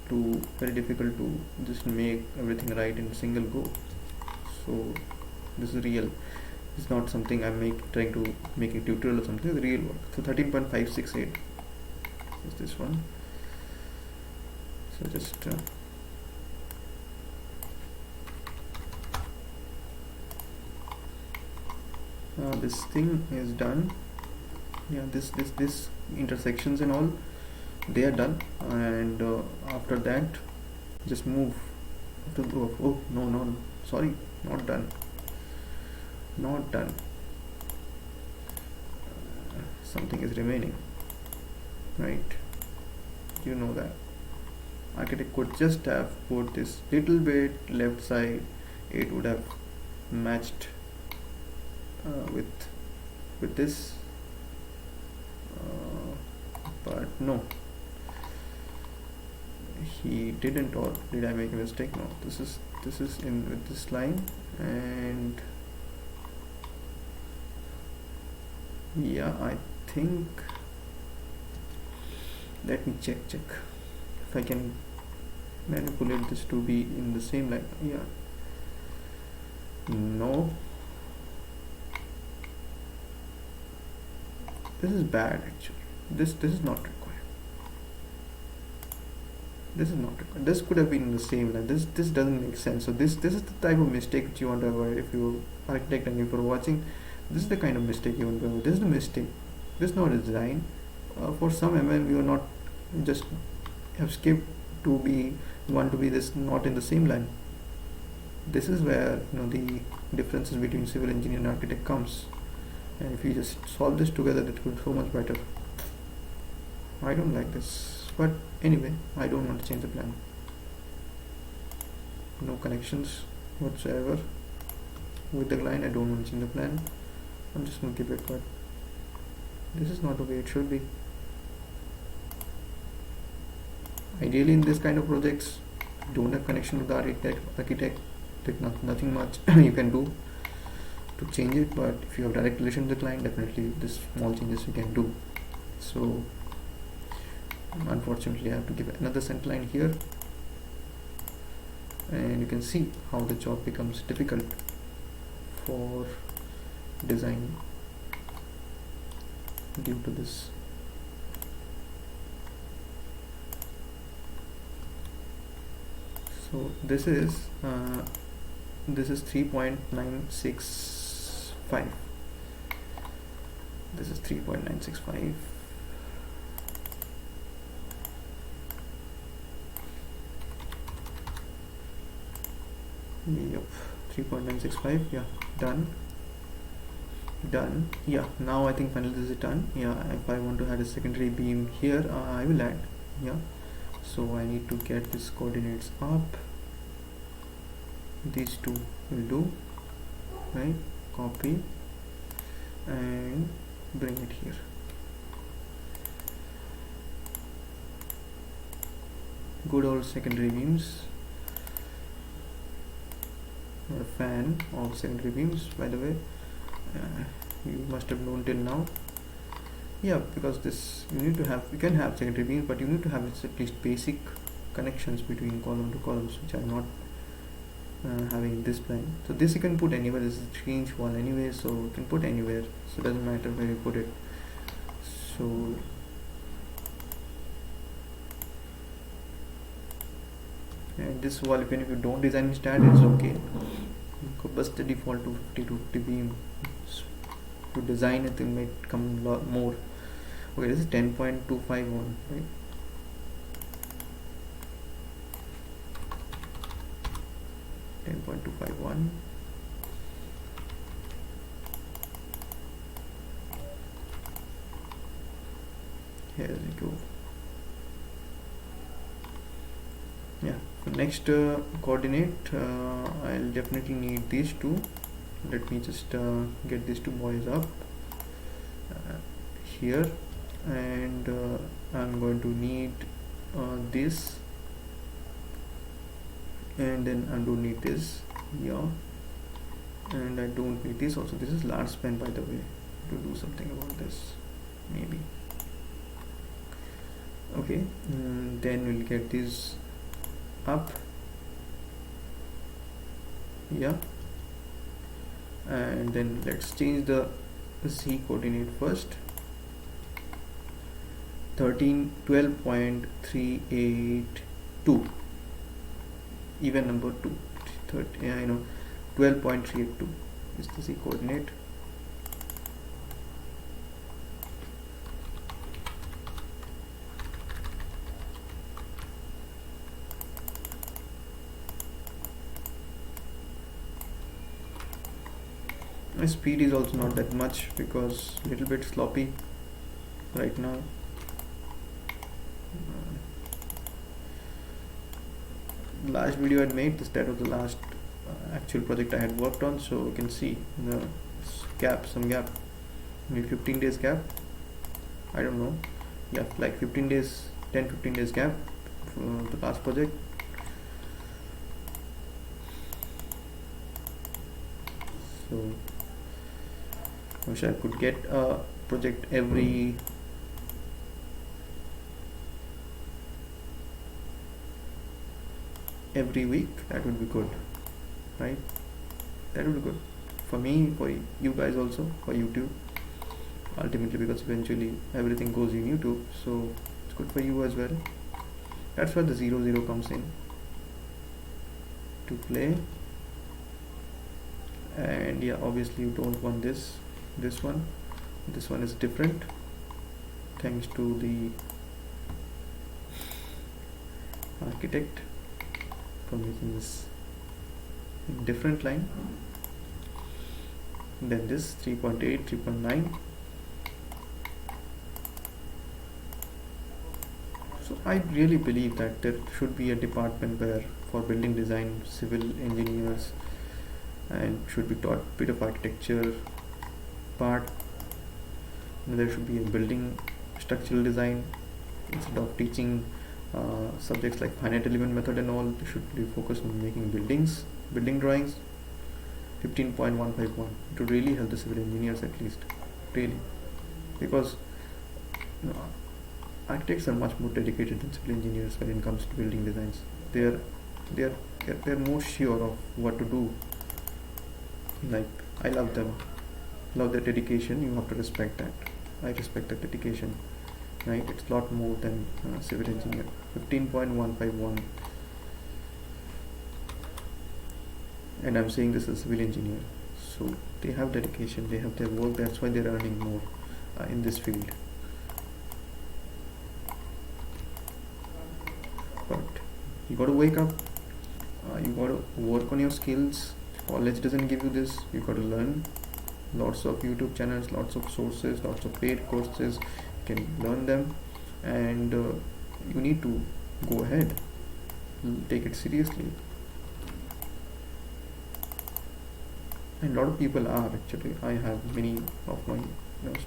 to very difficult to just make everything right in a single go. So this is real. It's not something I'm trying to make a tutorial or something. It's real work. So 13.568 is this one. So just this thing is done. Yeah, this intersections and all, they are done, and after that just move to go. Oh no, sorry, not done. Something is remaining, right? You know that architect could just have put this little bit left side, it would have matched with this, but no, he didn't. Or did I make a mistake? No, this is in with this line, and yeah, I think, let me check if I can manipulate this to be in the same line. Yeah, no, this is bad actually. This is not required. This could have been in the same line. This doesn't make sense. So this is the type of mistake that you want to avoid. If you architect and if you're watching, this is the kind of mistake you want to avoid. This is the mistake. This is not a design. For some you are not just have skipped to be want to be this not in the same line. This is where the differences between civil engineer and architect comes. And if you just solve this together, that would be so much better. I don't like this, but anyway, I don't want to change the plan. No connections whatsoever with the line. I don't want to change the plan. I'm just going to keep it, but this is not the way it should be. Ideally, in this kind of projects, don't have connection with the architect. There's nothing much you can do to change it, but if you have direct relation with the client, definitely this small changes you can do. So unfortunately I have to give another center line here, and you can see how the job becomes difficult for design due to this. So this is 3.965. This is 3.965. Yep, 3.965. Yeah, done. Yeah, now I think finally this is done. Yeah, if I want to add a secondary beam here, I will add. Yeah, so I need to get these coordinates up. These two will do, right? Copy and bring it here. Good old secondary beams, a fan of secondary beams, by the way. You must have known till now. Yeah, because this you can have secondary beams, but you need to have at least basic connections between column to columns, which are not having this plan. So this you can put anywhere. This is a 3-inch wall anyway, so you can put anywhere, so it doesn't matter where you put it. So and this wall, even if you don't design in Staad, it's okay. You could bust the default to 50 to 50 beam. To design it, it might come a lot more. Okay, this is 10.251, right? Here we go. Yeah, for next coordinate, I'll definitely need these two. Let me just get these two boys up here, and I'm going to need this, and then I don't need this, yeah, and I don't need this also. This is large span, by the way, to do something about this, maybe. Okay, then we'll get this up, yeah, and then let's change the Z coordinate first. 12.382, even number 2, 30, yeah, 12.382 is the Z coordinate. My speed is also not that much because little bit sloppy right now. Last video I'd made, that was the last actual project I had worked on, so you can see the gap, some gap, maybe 15 days gap, I don't know, yeah, like 15 days, 10-15 days gap for the last project. So I wish I could get a project every week. That would be good, right? That would be good for me, for you guys also, for YouTube ultimately, because eventually everything goes in YouTube, so it's good for you as well. That's where the 0 comes in to play. And yeah, obviously you don't want this one is different thanks to the architect for making this different line. Then this 3.8, 3.9. So I really believe that there should be a department where for building design, civil engineers, and should be taught bit of architecture part. There should be a building structural design instead of teaching subjects like finite element method and all. They should be focused on making buildings, building drawings. 15.151. It would really help the civil engineers at least, really, because architects are much more dedicated than civil engineers when it comes to building designs. They're more sure of what to do. Like, I love them, love their dedication. You have to respect that. I respect that dedication, right? It's a lot more than civil engineer. 15.151, and I'm saying this as civil engineer, so they have dedication, they have their work. That's why they're earning more in this field. But you got to wake up, you got to work on your skills. College doesn't give you this. You got to learn. Lots of YouTube channels, lots of sources, lots of paid courses. You can learn them, and you need to go ahead, take it seriously. And a lot of people are actually. I have many of my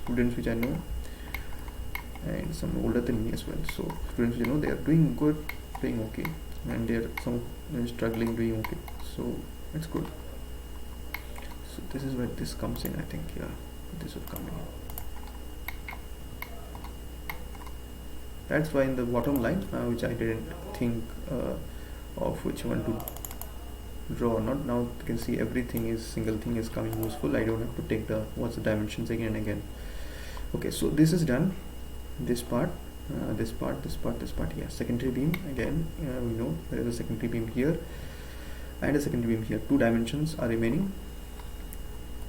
students which I know, and some older than me as well. So students, they are doing good, doing okay, and they are some struggling, doing okay. So it's good. So this is where this comes in. I think, yeah, this would come in. That's why in the bottom line, which I didn't think of which one to draw or not. Now you can see everything is single thing is coming useful. I don't have to take the what's the dimensions again and again. Okay, so this is done. This part, this part, this part, this part. Yeah, secondary beam again. We know there is a secondary beam here and a secondary beam here. 2 dimensions are remaining.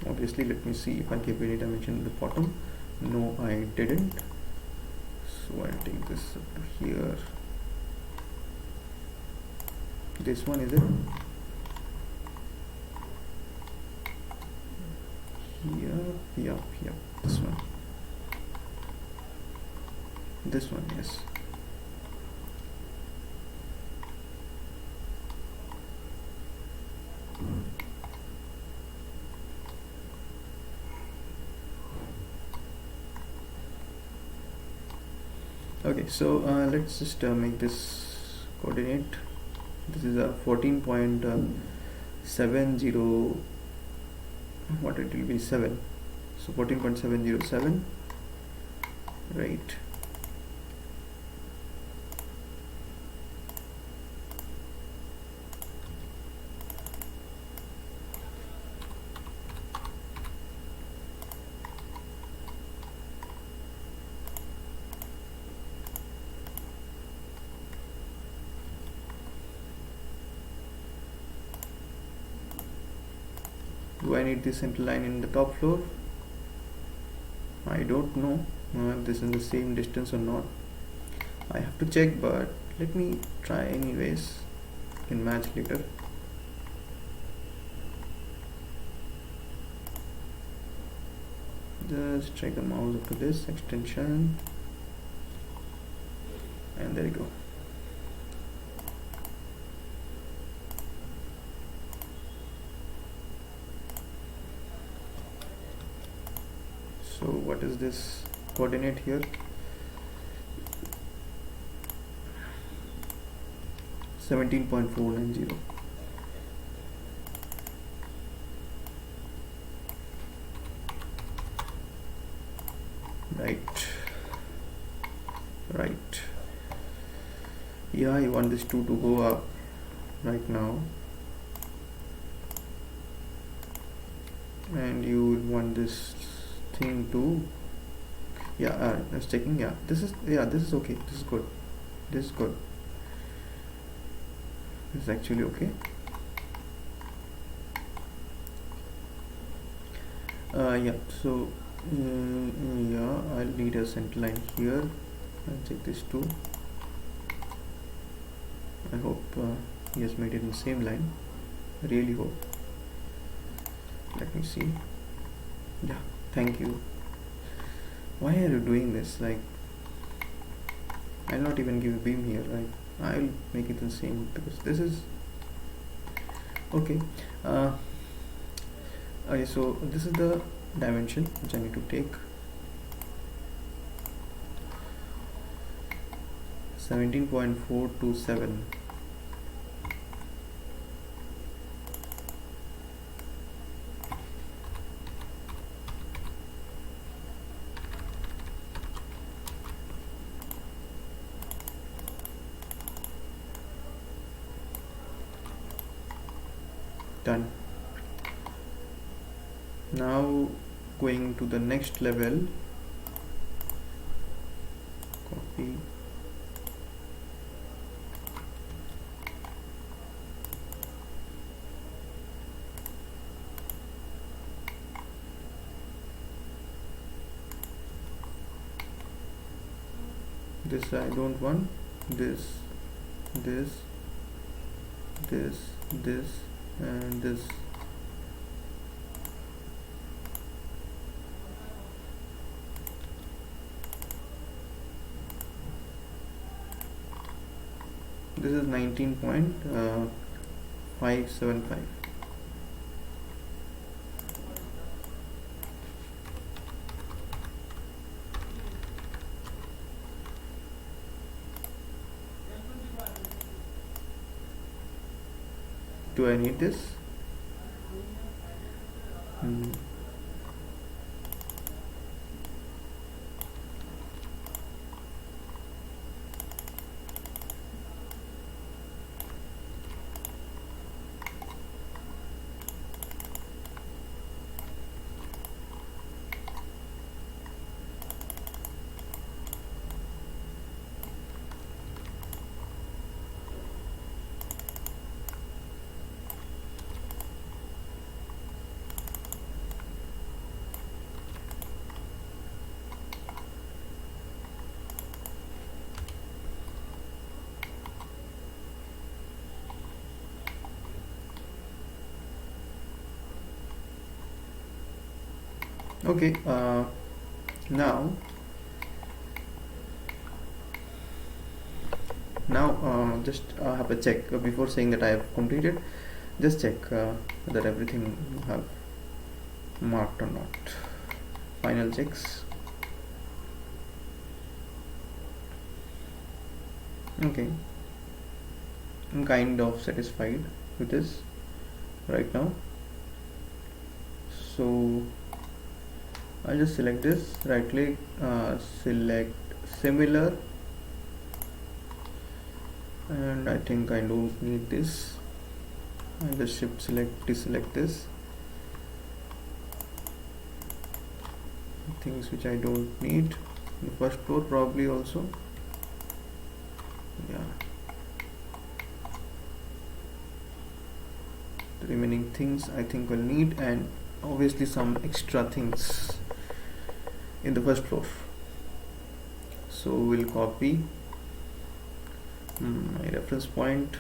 Obviously, let me see if I give any dimension in the bottom. No, I didn't. So I'll take this up to here. This one is it? Here, yeah, this one. This one, yes. Okay, so let's just make this coordinate. This is a 14.70. What it will be 7. So 14.707. Right. Do I need this Centerline in the top floor? I don't know if this is the same distance or not. I have to check, but let me try anyways. Can match later. Just drag the mouse up to this extension, and there you go. So what is this coordinate here? 17.490. Right. Yeah, I want this 2 to go up right now, and you want this thing to, yeah, I was checking. Yeah, this is okay. This is good. This is good. This is actually okay. Yeah, so yeah, I'll need a center line here. I'll check this too. I hope he has made it in the same line. I really hope. Let me see. Yeah, thank you. Why are you doing this? Like, I'll not even give a beam here, right? I'll make it the same, because this is okay. Okay, so this is the dimension which I need to take. 17.427. Done. Now going to the next level. Copy. This I don't want. This, and this. This is 19.575. Do I need this? Okay, now just have a check before saying that I have completed. Just check that everything you have marked or not. Final checks. Okay, I'm kind of satisfied with this right now, so I'll just select this, right click, select similar, and I think I don't need this. I'll just shift select, deselect this, things which I don't need. The first floor probably also, yeah. The remaining things I think will need, and obviously some extra things in the first floor. So we'll copy my reference point,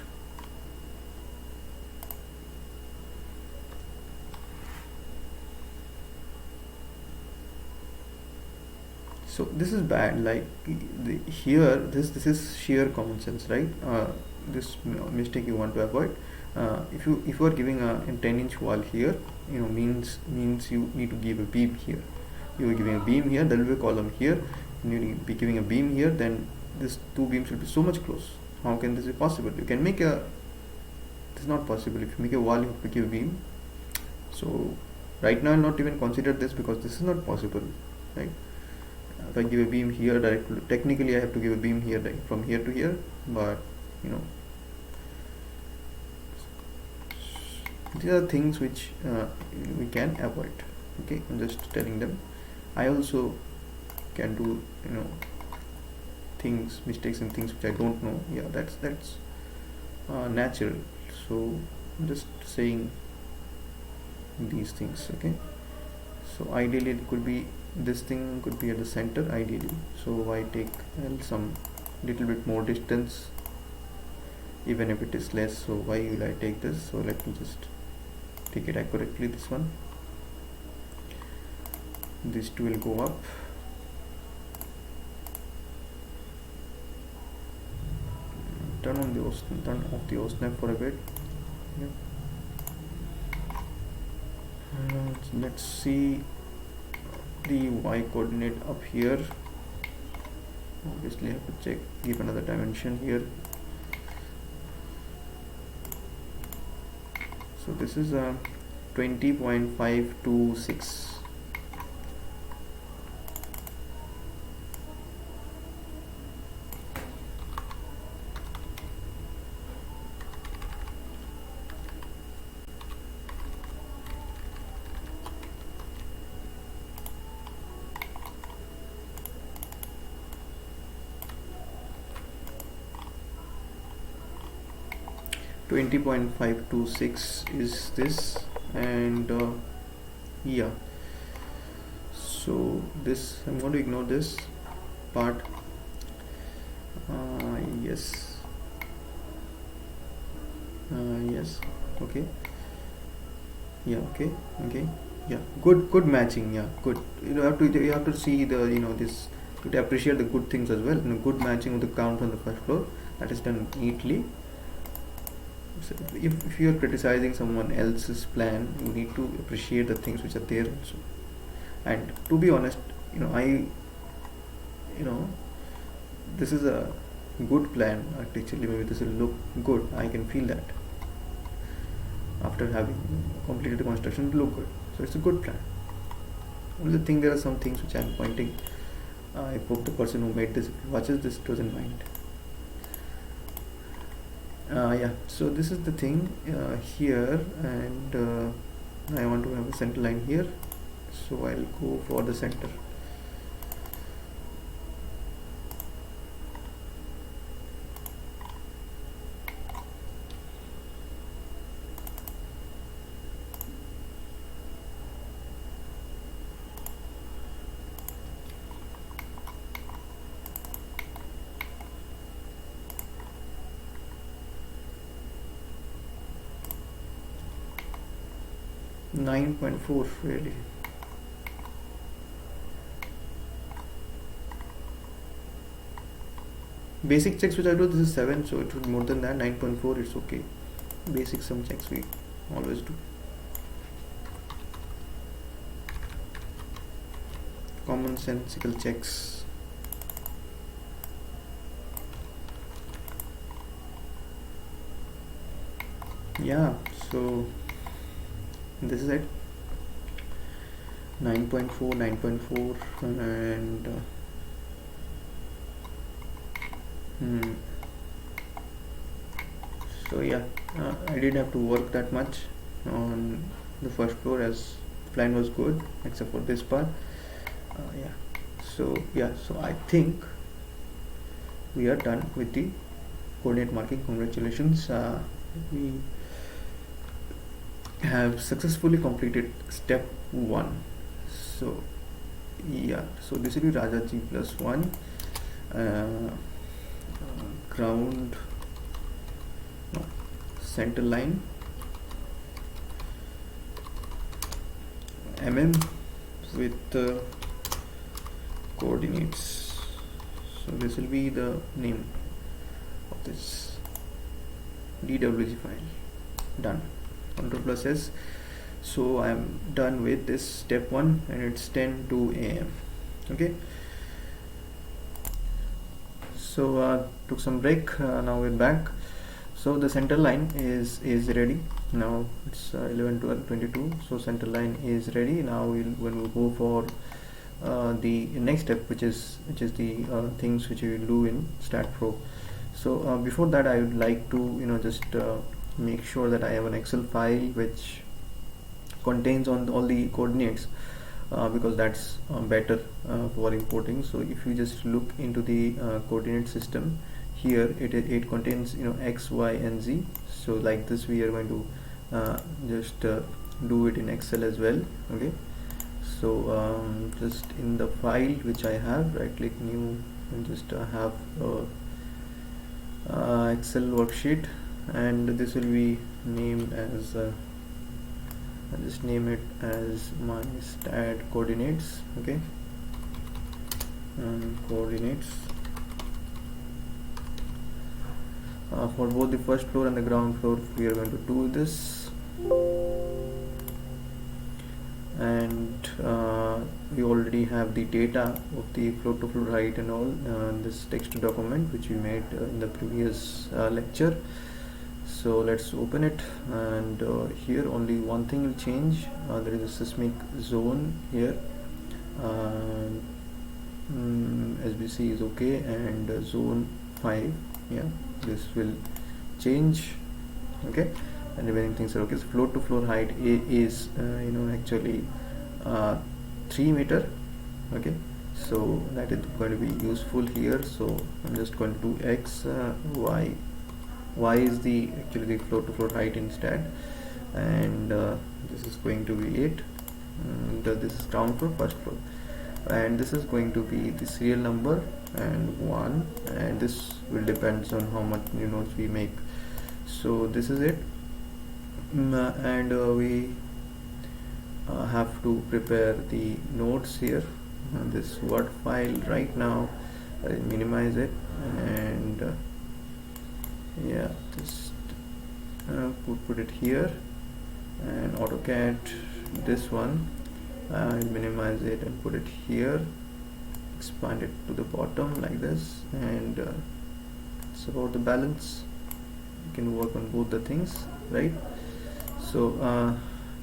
so this is bad, like here this is sheer common sense, right? This mistake you want to avoid. If you are giving a 10-inch wall here, means you need to give a beam here. You are giving a beam here, there will be a column here, and you need to be giving a beam here, then these two beams will be so much close. How can this be possible? You can make a, this is not possible. If you make a wall, you have to give a beam. So right now I'll not even consider this because this is not possible, right? If I give a beam here directly, technically I have to give a beam here, from here to here, but these are things which we can avoid. Okay, I'm just telling them. I also can do mistakes and things which I don't know. Yeah, that's natural. So I'm just saying these things. Okay, so ideally it could be, this thing could be at the center ideally, so I take some little bit more distance even if it is less. So why will I take this? So let me just take it accurately. This one, these two will go up. Turn off the OSNAP for a bit. Yeah. Let's see the y coordinate up here. Obviously I have to check, give another dimension here. So this is a 20.526. .526 is this, and yeah, so this, I'm going to ignore this part. Yes, yes, okay, yeah, okay, yeah, good matching, yeah, good. You have to see the this, to appreciate the good things as well. Good matching of the count on the first floor, that is done neatly. So if you are criticizing someone else's plan, you need to appreciate the things which are there also. And to be honest, this is a good plan. Actually, maybe this will look good. I can feel that. after having completed the construction look good. So it's a good plan. Only thing, there are some things which I'm pointing. I hope the person who made this, watches this, doesn't mind. Yeah, so this is the thing here, and I want to have a center line here, so I'll go for the center. Nine 9.4 really. Basic checks which I do, this is 7, so it should be more than that. 9.4, it's okay. Basic sum checks we always do. Commonsensical checks. Yeah, so this is it. 9.4, 9.4, and so yeah, I didn't have to work that much on the first floor, as the plan was good except for this part. So I think we are done with the coordinate marking. Congratulations, we have successfully completed step 1. So yeah, so this will be Rajaji plus 1, ground, no, center line, with coordinates. So this will be the name of this DWG file. Done. Ctrl plus S. So I am done with this step 1, and it's 10:02 a.m. Okay, so took some break, now we're back. So the center line is ready. Now it's 11, 12, 22. So center line is ready. Now we'll go for the next step, which is the things which we will do in Staad Pro. So before that, I would like to just make sure that I have an Excel file which contains all the coordinates, because that's better for importing. So if you just look into the coordinate system here, it contains X, Y, and Z. So like this, we are going to just do it in Excel as well. Okay, so just in the file which I have, right click new, and just have Excel worksheet, and this will be named as I'll just name it as my Staad coordinates. Okay, coordinates for both the first floor and the ground floor. We are going to do this, and we already have the data of the floor to floor height and all, this text document which we made in the previous lecture. So let's open it, and here only one thing will change. There is a seismic zone here. SBC is okay, and zone 5, yeah, this will change. Okay, and remaining things are okay. So floor to floor height is actually 3 meter. Okay, so that is going to be useful here. So I'm just going to do X, Y is actually the floor to floor height in Staad, and this is going to be it. This is ground floor, first floor, and this is going to be the serial number and 1, and this will depends on how much notes we make. So this is it, and we have to prepare the notes here. This Word file right now, minimize it, and yeah, just put it here, and AutoCAD, this one, minimize it and put it here, expand it to the bottom like this, and it's about the balance. You can work on both the things, right? So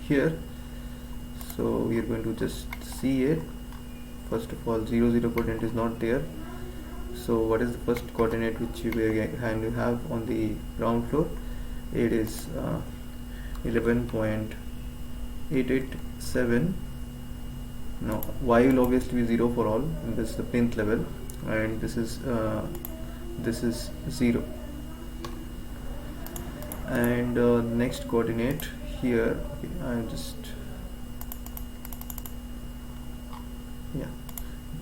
here, so we are going to just see it. First of all, 0 0 coordinate is not there. So what is the first coordinate which you have on the ground floor? It is 11.887. Now y will obviously be 0 for all, and this is the plinth level, and this is 0. And next coordinate here, okay, I'm just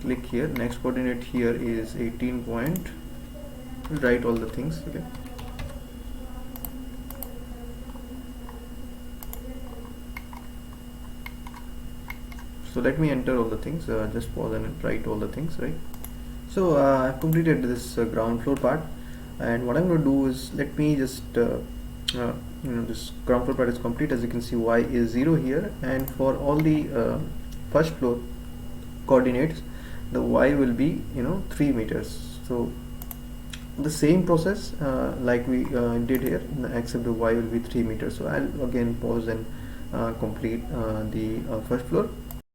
click here. Next coordinate here is 18 point. Write all the things. Okay. So let me enter all the things. Just pause and write all the things. Right. So I've completed this ground floor part, and what I'm going to do is, let me just this ground floor part is complete. As you can see, y is 0 here, and for all the first floor coordinates, the y will be 3 meters. So the same process like we did here, except the y will be 3 meters. So I'll again pause and complete the first floor.